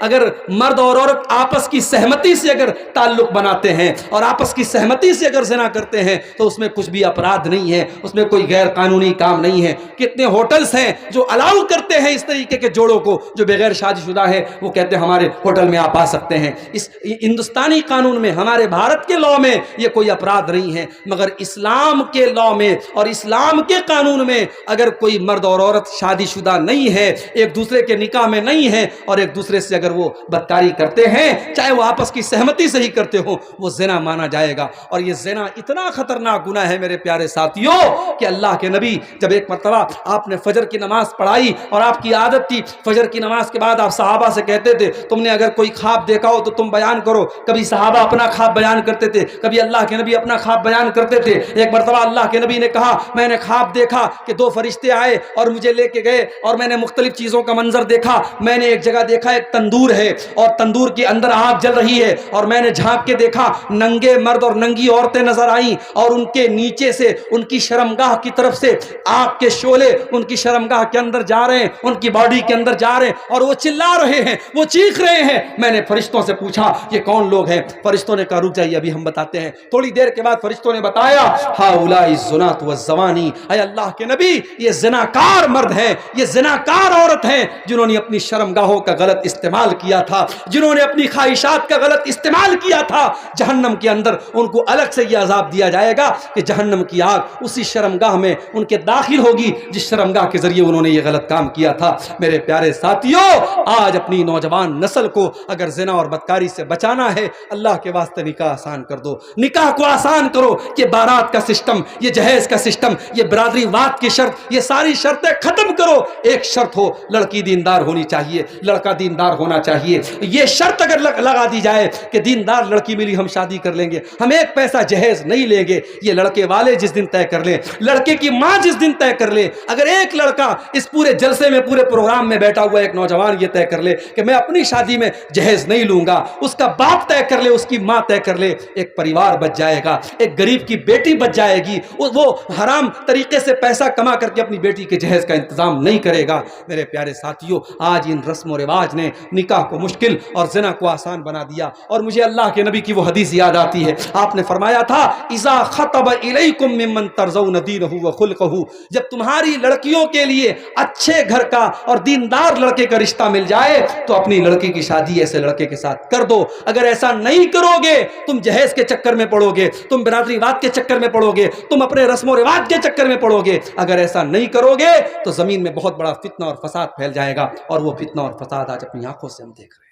اگر مرد اور عورت آپس کی سہمتی سے اگر تعلق بناتے ہیں اور آپس کی سہمتی سے اگر زنا کرتے ہیں تو اس میں کچھ بھی اپرادھ نہیں ہے، اس میں کوئی غیر قانونی کام نہیں ہے۔ کتنے ہوٹلز ہیں جو الاؤ کرتے ہیں اس طریقے کے جوڑوں کو جو بغیر شادی شدہ ہے، وہ کہتے ہیں ہمارے ہوٹل میں آپ آ سکتے ہیں۔ اس ہندوستانی قانون میں، ہمارے بھارت کے لاء میں یہ کوئی اپرادھ نہیں ہے، مگر اسلام کے لاء میں اور اسلام کے قانون میں اگر کوئی مرد اور عورت شادی شدہ نہیں ہے، ایک دوسرے کے نکاح میں نہیں ہے، اور ایک دوسرے سے اگر وہ بدکاری کرتے ہیں، چاہے وہ آپس کی سہمتی سے ہی کرتے ہوں، وہ زنا مانا جائے گا۔ اور یہ زنا اتنا خطرناک گناہ ہے میرے پیارے ساتھیوں کہ اللہ کے نبی جب ایک مرتبہ آپ نے فجر کی نماز پڑھائی اور آپ کی عادت تھی فجر کی نماز کے بعد آپ صحابہ سے کہتے تھے تم نے اگر کوئی خواب دیکھا ہو تو تم بیان کرو۔ کبھی صحابہ اپنا خواب بیان کرتے تھے، کبھی اللہ کے نبی اپنا خواب بیان کرتے تھے۔ ایک مرتبہ اللہ کے نبی نے کہا میں نے خواب دیکھا کہ دو فرشتے آئے اور مجھے لے کے گئے اور میں نے مختلف چیزوں کا منظر دیکھا۔ میں نے ایک جگہ دیکھا ایک تندور ہے اور تندور کے اندر آگ جل رہی ہے، اور میں نے جھانک کے دیکھا ننگے مرد اور ننگی عورتیں نظر آئیں، اور ان کے نیچے سے ان کی شرمگاہ کی طرف سے آگ کے شعلے ان کی شرمگاہ کے اندر جا رہے ہیں، ان کی باڈی کے اندر جا رہے ہیں، اور وہ چلا رہے ہیں، وہ چیخ رہے ہیں۔ میں نے فرشتوں سے پوچھا یہ کون لوگ ہیں؟ فرشتوں نے کہا رک جائیے ابھی ہم بتاتے ہیں۔ تھوڑی دیر کے بعد فرشتوں نے بتایا ہؤلاء الزنات والزوانی، اے اللہ کے نبی یہ زناکار مرد ہیں، یہ زناکار عورت ہیں جنہوں نے اپنی شرمگاہوں کا غلط استعمال کیا تھا، جنہوں نے اپنی خواہشات کا غلط استعمال کیا تھا۔ جہنم کے اندر ان کو الگ سے یہ عذاب دیا جائے گا کہ جہنم کی آگ اسی شرمگاہ میں ان کے داخل ہوگی جس شرمگاہ کے ذریعے انہوں نے یہ غلط کام کیا تھا۔ میرے پیارے ساتھیوں، آج اپنی نوجوان نسل کو اگر زنا اور بدکاری سے بچانا ہے، اللہ کے واسطے نکاح آسان کر دو، نکاح کو آسان کرو۔ یہ بارات کا سسٹم، یہ جہیز کا سسٹم، یہ برادری واد کی شرط، یہ ساری شرطیں ختم کرو۔ ایک شرط ہو لڑکی دیندار ہونی چاہیے، لڑکا دیندار ہونا چاہیے۔ یہ شرط اگر لگا دی جائے کہ دیندار لڑکی ملی ہم شادی کر لیں گے، ہم ایک پیسہ جہیز نہیں لیں گے، یہ لڑکے والے جس دن طے کر لیں، لڑکے کی ماں جس دن طے کر لے، اگر ایک لڑکا اس پورے جلسے میں پورے پروگرام میں بیٹھا ہوا ایک نوجوان یہ طے کر لے کہ میں اپنی شادی میں جہیز نہیں لوں گا، اس کا باپ طے کر لے، اس کی ماں طے کر لے، ایک پریوار بچ جائے گا، ایک غریب کی بیٹی بچ جائے گی، وہ حرام طریقے سے پیسہ کما کر کے اپنی بیٹی کے جہیز کا انتظام نہیں کرے گا۔ میرے پیارے ساتھیوں، آج ان رسم و رواج نے نکاح کو مشکل اور زنا کو آسان بنا دیا۔ اور مجھے اللہ کے نبی کی وہ حدیث یاد آتی ہے، آپ نے فرمایا تھا اذا خطب الیکم ممن ترضون دینہ وخلقہ، جب تمہاری لڑکیوں کے لیے اچھے گھر کا اور دیندار لڑکے کا رشتہ مل جائے تو اپنی لڑکی کی شادی ایسے لڑکے کے ساتھ کر دو۔ اگر ایسا نہیں کرو گے تم جہیز کے چکر میں پڑو گے، تم برادری واد کے چکر میں پڑو گے، تم اپنے رسم و رواج کے چکر میں پڑو گے۔ اگر ایسا نہیں کرو گے تو زمین میں بہت بڑا فتنہ اور فساد پھیل جائے گا، اور وہ فتنہ اور فساد آج اپنی آنکھوں سے ہم دیکھ رہے ہیں۔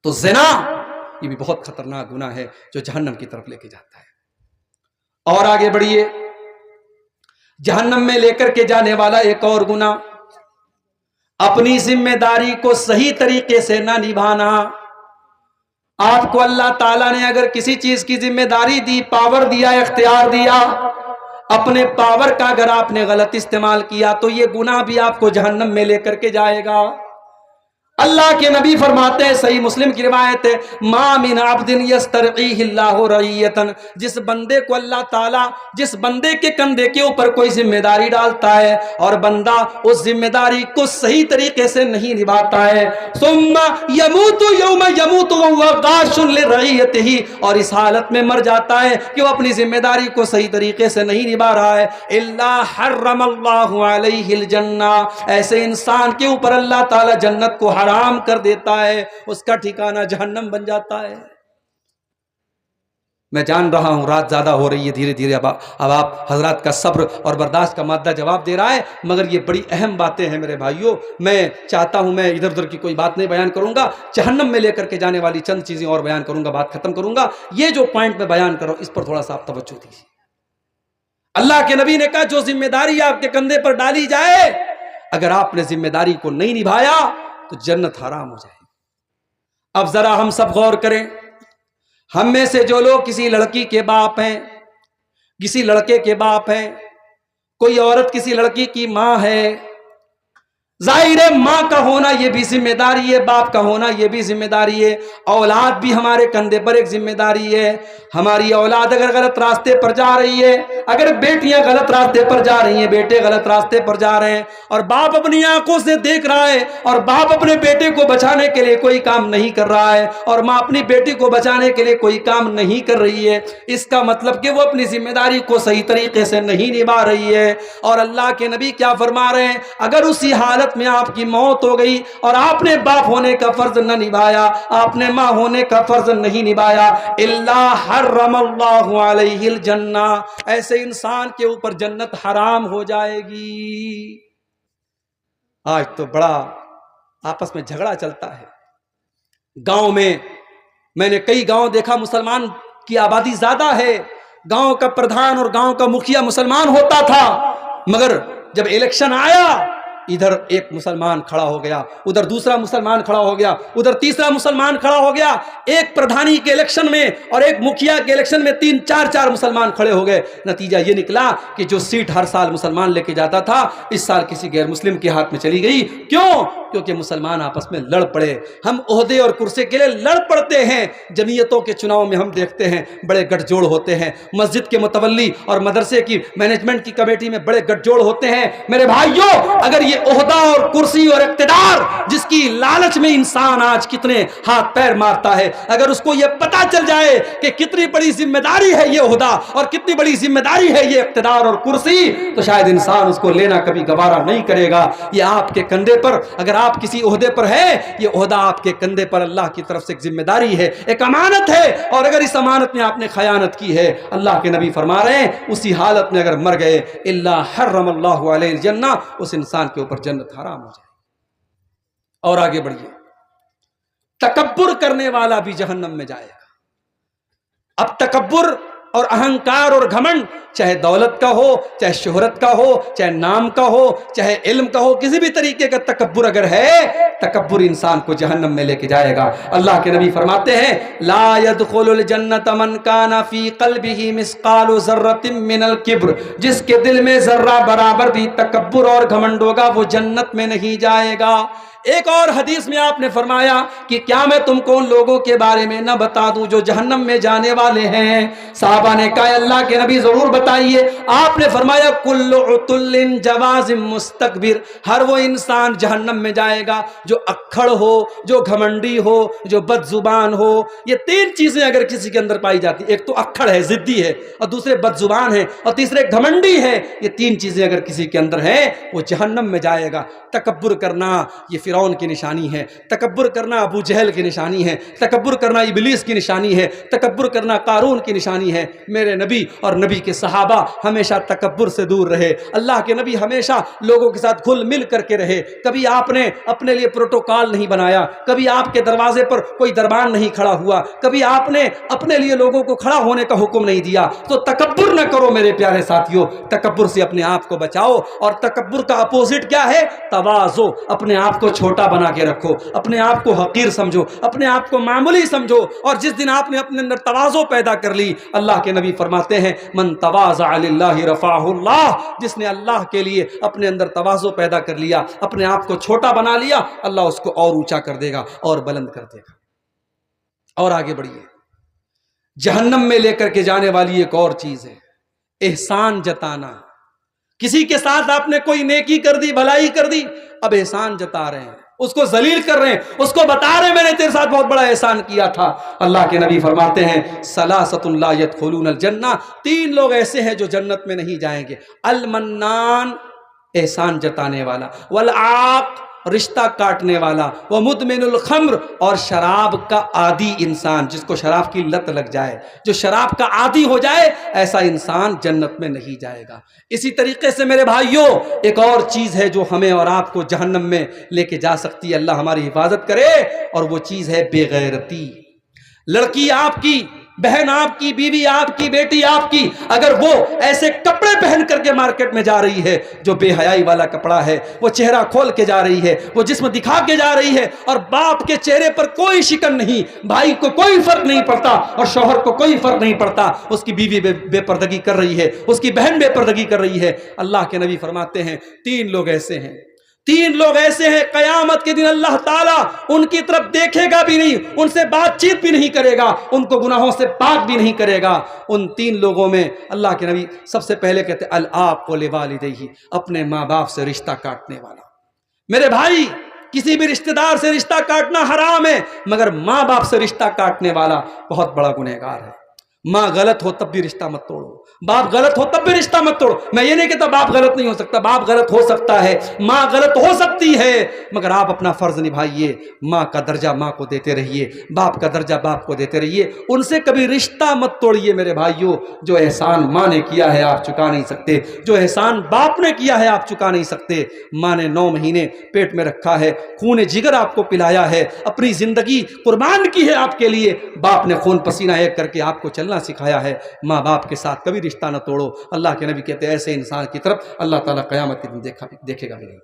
تو زنا یہ بھی بہت خطرناک گناہ ہے جو جہنم کی طرف لے کے جاتا ہے۔ اور آگے بڑھیے، جہنم میں لے کر کے جانے والا ایک اور گناہ، اپنی ذمہ داری کو صحیح طریقے سے نہ نبھانا۔ آپ کو اللہ تعالیٰ نے اگر کسی چیز کی ذمہ داری دی، پاور دیا، اختیار دیا، اپنے پاور کا اگر آپ نے غلط استعمال کیا تو یہ گناہ بھی آپ کو جہنم میں لے کر کے جائے گا۔ اللہ کے نبی فرماتے ہیں، صحیح مسلم کی روایت ہے، ما من عبد یسترعیہ اللہ رعیۃ، جس بندے کو اللہ تعالیٰ جس بندے کے کندھے کے اوپر کوئی ذمہ داری ڈالتا ہے اور بندہ اس ذمہ داری کو صحیح طریقے سے نہیں نبھاتا ہے، ثم یموت یوم یموت وہو غاش لرعیتہ، اور اس حالت میں مر جاتا ہے کہ وہ اپنی ذمہ داری کو صحیح طریقے سے نہیں نبھا رہا ہے، الا حرم اللہ علیہ الجنہ، ایسے انسان کے اوپر اللہ تعالیٰ جنت کو حرام کر دیتا ہے، اس کا ٹھکانہ جہنم بن جاتا ہے۔ میں جان رہا ہوں رات زیادہ ہو رہی ہے، دھیرے دھیرے اب آپ حضرات کا صبر اور برداشت کا مادہ جواب دے رہا ہے، مگر یہ بڑی اہم باتیں ہیں میرے بھائیوں۔ میں چاہتا ہوں میں ادھر ادھر کی کوئی بات نہیں بیان کروں گا، جہنم میں لے کر کے جانے والی چند چیزیں اور بیان کروں گا، بات ختم کروں گا۔ یہ جو پوائنٹ میں بیان کر رہا ہوں اس پر تھوڑا سا آپ توجہ دیجیے۔ اللہ کے نبی نے کہا جو ذمہ داری آپ کے کندھے پر ڈالی جائے، اگر آپ نے ذمہ داری کو نہیں نبھایا تو جنت حرام ہو جائے گی۔ اب ذرا ہم سب غور کریں، ہم میں سے جو لوگ کسی لڑکی کے باپ ہیں، کسی لڑکے کے باپ ہیں، کوئی عورت کسی لڑکی کی ماں ہے، ظاہر ہے ماں کا ہونا یہ بھی ذمہ داری ہے، باپ کا ہونا یہ بھی ذمہ داری ہے، اولاد بھی ہمارے کندھے پر ایک ذمہ داری ہے۔ ہماری اولاد اگر غلط راستے پر جا رہی ہے، اگر بیٹیاں غلط راستے پر جا رہی ہیں، بیٹے غلط راستے پر جا رہے ہیں، اور باپ اپنی آنکھوں سے دیکھ رہا ہے اور باپ اپنے بیٹے کو بچانے کے لیے کوئی کام نہیں کر رہا ہے، اور ماں اپنی بیٹی کو بچانے کے لیے کوئی کام نہیں کر رہی ہے، اس کا مطلب کہ وہ اپنی ذمہ داری کو صحیح طریقے سے نہیں نبھا رہی ہے۔ اور اللہ کے نبی کیا فرما رہے ہیں؟ اگر اسی حالت میں آپ کی موت ہو گئی اور آپ نے باپ ہونے کا فرض نہ نبھایا، آپ نے ماں ہونے کا فرض نہیں نبھایا، الا حرم اللہ علیہ الجنہ، ایسے انسان کے اوپر جنت حرام ہو جائے گی۔ آج تو بڑا آپس میں جھگڑا چلتا ہے گاؤں میں نے کئی گاؤں دیکھا، مسلمان کی آبادی زیادہ ہے، گاؤں کا پردھان اور گاؤں کا مکھیا مسلمان ہوتا تھا، مگر جب الیکشن آیا ادھر ایک مسلمان کھڑا ہو گیا، ادھر دوسرا مسلمان کھڑا ہو گیا، ادھر تیسرا مسلمان کھڑا ہو گیا، ایک پردھانی کے الیکشن میں اور ایک مکھیا کے الیکشن میں 3-4 مسلمان کھڑے ہو گئے۔ نتیجہ یہ نکلا کہ جو سیٹ ہر سال مسلمان لے کے جاتا تھا اس سال کسی غیر مسلم کے ہاتھ میں چلی گئی۔ کیوں؟ کیونکہ مسلمان آپس میں لڑ پڑے۔ ہم عہدے اور کرسی کے لیے لڑ پڑتے ہیں۔ جمعیتوں کے چناؤ میں ہم دیکھتے ہیں بڑے گٹھ جوڑ ہوتے ہیں، مسجد کے متولی اور مدرسے کی مینجمنٹ کی کمیٹی میں بڑے گٹھ جوڑ ہوتے ہیں۔ میرے بھائیوں، اگر یہ عہدہ اور کرسی اور اقتدار جس کی لالچ میں انسان آج کتنے ہاتھ پیر مارتا ہے، اگر اس کو یہ پتا چل جائے کہ کتنی بڑی ذمہ داری ہے یہ عہدہ اور کتنی بڑی ذمہ داری ہے یہ اقتدار اور کرسی، تو شاید انسان اس کو لینا کبھی گوارا نہیں کرے گا۔ یہ آپ کے کندھے پر، اگر آپ کسی عہدے پر ہے، یہ عہدہ آپ کے کندھے پر اللہ کی طرف سے ایک ذمہ داری ہے، ایک امانت ہے، اور اگر اس امانت میں آپ نے خیانت کی ہے، اللہ کے نبی فرما رہے ہیں اسی حالت میں اگر مر گئے الا حرم اللہ علیہ الجنہ، اس انسان کے اوپر جنت حرام ہو جائے۔ اور آگے بڑھیے، تکبر کرنے والا بھی جہنم میں جائے گا۔ اب تکبر اور اہنکار اور گھمنڈ چاہے دولت کا ہو، چاہے شہرت کا ہو، چاہے نام کا ہو، چاہے علم کا ہو، کسی بھی طریقے کا تکبر اگر ہے، تکبر انسان کو جہنم میں لے کے جائے گا۔ اللہ کے نبی فرماتے ہیں لا يدخل الجنت من کان فی قلبہ مثقال ذرۃ من الکبر، جس کے دل میں ذرہ برابر بھی تکبر اور گھمنڈ ہوگا وہ جنت میں نہیں جائے گا۔ ایک اور حدیث میں آپ نے فرمایا کہ کیا میں تم کو ان لوگوں کے بارے میں نہ بتا دوں جو جہنم میں جانے والے ہیں؟ صحابہ نے کہا اللہ کے نبی ضرور بتائیے۔ آپ نے فرمایا کل عتل جواز مستکبر، ہر وہ انسان جہنم میں جائے گا جو اکھڑ ہو، جو گھمنڈی ہو، جو بد زبان ہو۔ یہ 3 چیزیں اگر کسی کے اندر پائی جاتی، ایک تو اکھڑ ہے، ضدی ہے، اور دوسرے بد زبان ہے، اور تیسرے گھمنڈی ہے، یہ 3 چیزیں اگر کسی کے اندر ہیں وہ جہنم میں جائے گا۔ تکبر کرنا یہ فرعون کی نشانی ہے، تکبر کرنا ابو جہل کی نشانی ہے، تکبر کرنا ابلیس کی نشانی ہے، تکبر کرنا قارون کی نشانی ہے۔ میرے نبی اور نبی کے صحابہ ہمیشہ تکبر سے دور رہے۔ اللہ کے نبی ہمیشہ لوگوں کے ساتھ گھل مل کر کے رہے۔ کبھی آپ نے اپنے لیے پروٹوکال نہیں بنایا، کبھی آپ کے دروازے پر کوئی دربان نہیں کھڑا ہوا، کبھی آپ نے اپنے لیے لوگوں کو کھڑا ہونے کا حکم نہیں دیا۔ تو تکبر نہ کرو میرے پیارے ساتھیوں، تکبر سے اپنے آپ کو بچاؤ۔ اور تکبر کا اپوزٹ کیا ہے؟ تواضع۔ اپنے آپ کو چھوٹا بنا کے رکھو، اپنے آپ کو حقیر سمجھو، اپنے آپ کو معمولی سمجھو، اور جس دن آپ نے اپنے اندر تواضع پیدا کر لی، اللہ کے نبی فرماتے ہیں من تواضع للہ رفعہ اللہ، جس نے اللہ کے لیے اپنے اندر تواضع پیدا کر لیا، اپنے آپ کو چھوٹا بنا لیا، اللہ اس کو اور اونچا کر دے گا اور بلند کر دے گا۔ اور آگے بڑھیے، جہنم میں لے کر کے جانے والی ایک اور چیز ہے احسان جتانا۔ کسی کے ساتھ آپ نے کوئی نیکی کر دی، بھلائی کر دی، اب احسان جتا رہے ہیں، اس کو ذلیل کر رہے ہیں، اس کو بتا رہے ہیں میں نے تیرے ساتھ بہت بڑا احسان کیا تھا۔ اللہ کے نبی فرماتے ہیں ثلاثۃ لا يدخلون الجنہ، 3 لوگ ایسے ہیں جو جنت میں نہیں جائیں گے، المنان احسان جتانے والا، والعاق رشتہ کاٹنے والا، ومدمن الخمر اور شراب کا عادی انسان، جس کو شراب کی لت لگ جائے، جو شراب کا عادی ہو جائے، ایسا انسان جنت میں نہیں جائے گا۔ اسی طریقے سے میرے بھائیوں ایک اور چیز ہے جو ہمیں اور آپ کو جہنم میں لے کے جا سکتی ہے، اللہ ہماری حفاظت کرے، اور وہ چیز ہے بے غیرتی۔ لڑکی آپ کی، بہن آپ کی، بیوی آپ کی، بیٹی آپ کی، اگر وہ ایسے کپڑے پہن کر کے مارکیٹ میں جا رہی ہے جو بے حیائی والا کپڑا ہے، وہ چہرہ کھول کے جا رہی ہے، وہ جسم دکھا کے جا رہی ہے، اور باپ کے چہرے پر کوئی شکن نہیں، بھائی کو کوئی فرق نہیں پڑتا، اور شوہر کو کوئی فرق نہیں پڑتا، اس کی بیوی بے پردگی کر رہی ہے، اس کی بہن بے پردگی کر رہی ہے، اللہ کے نبی فرماتے ہیں 3 لوگ ایسے ہیں تین لوگ ایسے ہیں قیامت کے دن اللہ تعالیٰ ان کی طرف دیکھے گا بھی نہیں، ان سے بات چیت بھی نہیں کرے گا، ان کو گناہوں سے پاک بھی نہیں کرے گا۔ ان تین لوگوں میں اللہ کے نبی سب سے پہلے کہتے ہیں العاق لوالدیہ، اپنے ماں باپ سے رشتہ کاٹنے والا۔ میرے بھائی، کسی بھی رشتہ دار سے رشتہ کاٹنا حرام ہے، مگر ماں باپ سے رشتہ کاٹنے والا بہت بڑا گنہگار ہے۔ ماں غلط ہو تب بھی رشتہ مت توڑو، باپ غلط ہو تب بھی رشتہ مت توڑو۔ میں یہ نہیں کہتا باپ غلط نہیں ہو سکتا، باپ غلط ہو سکتا ہے، ماں غلط ہو سکتی ہے، مگر آپ اپنا فرض نبھائیے، ماں کا درجہ ماں کو دیتے رہیے، باپ کا درجہ باپ کو دیتے رہیے، ان سے کبھی رشتہ مت توڑیے میرے بھائیوں۔ جو احسان ماں نے کیا ہے آپ چکا نہیں سکتے، جو احسان باپ نے کیا ہے آپ چکا نہیں سکتے۔ ماں نے 9 مہینے پیٹ میں رکھا ہے، خون جگر آپ کو پلایا ہے، اپنی زندگی قربان کی ہے آپ کے لیے، باپ نے خون پسینہ ایک کر کے آپ کو چلنا سکھایا ہے۔ ماں باپ کے ساتھ کبھی رشتہ نہ توڑو۔ اللہ کے نبی کہتے ہیں ایسے انسان کی طرف اللہ تعالیٰ قیامت کے دن دیکھے گا بھی نہیں۔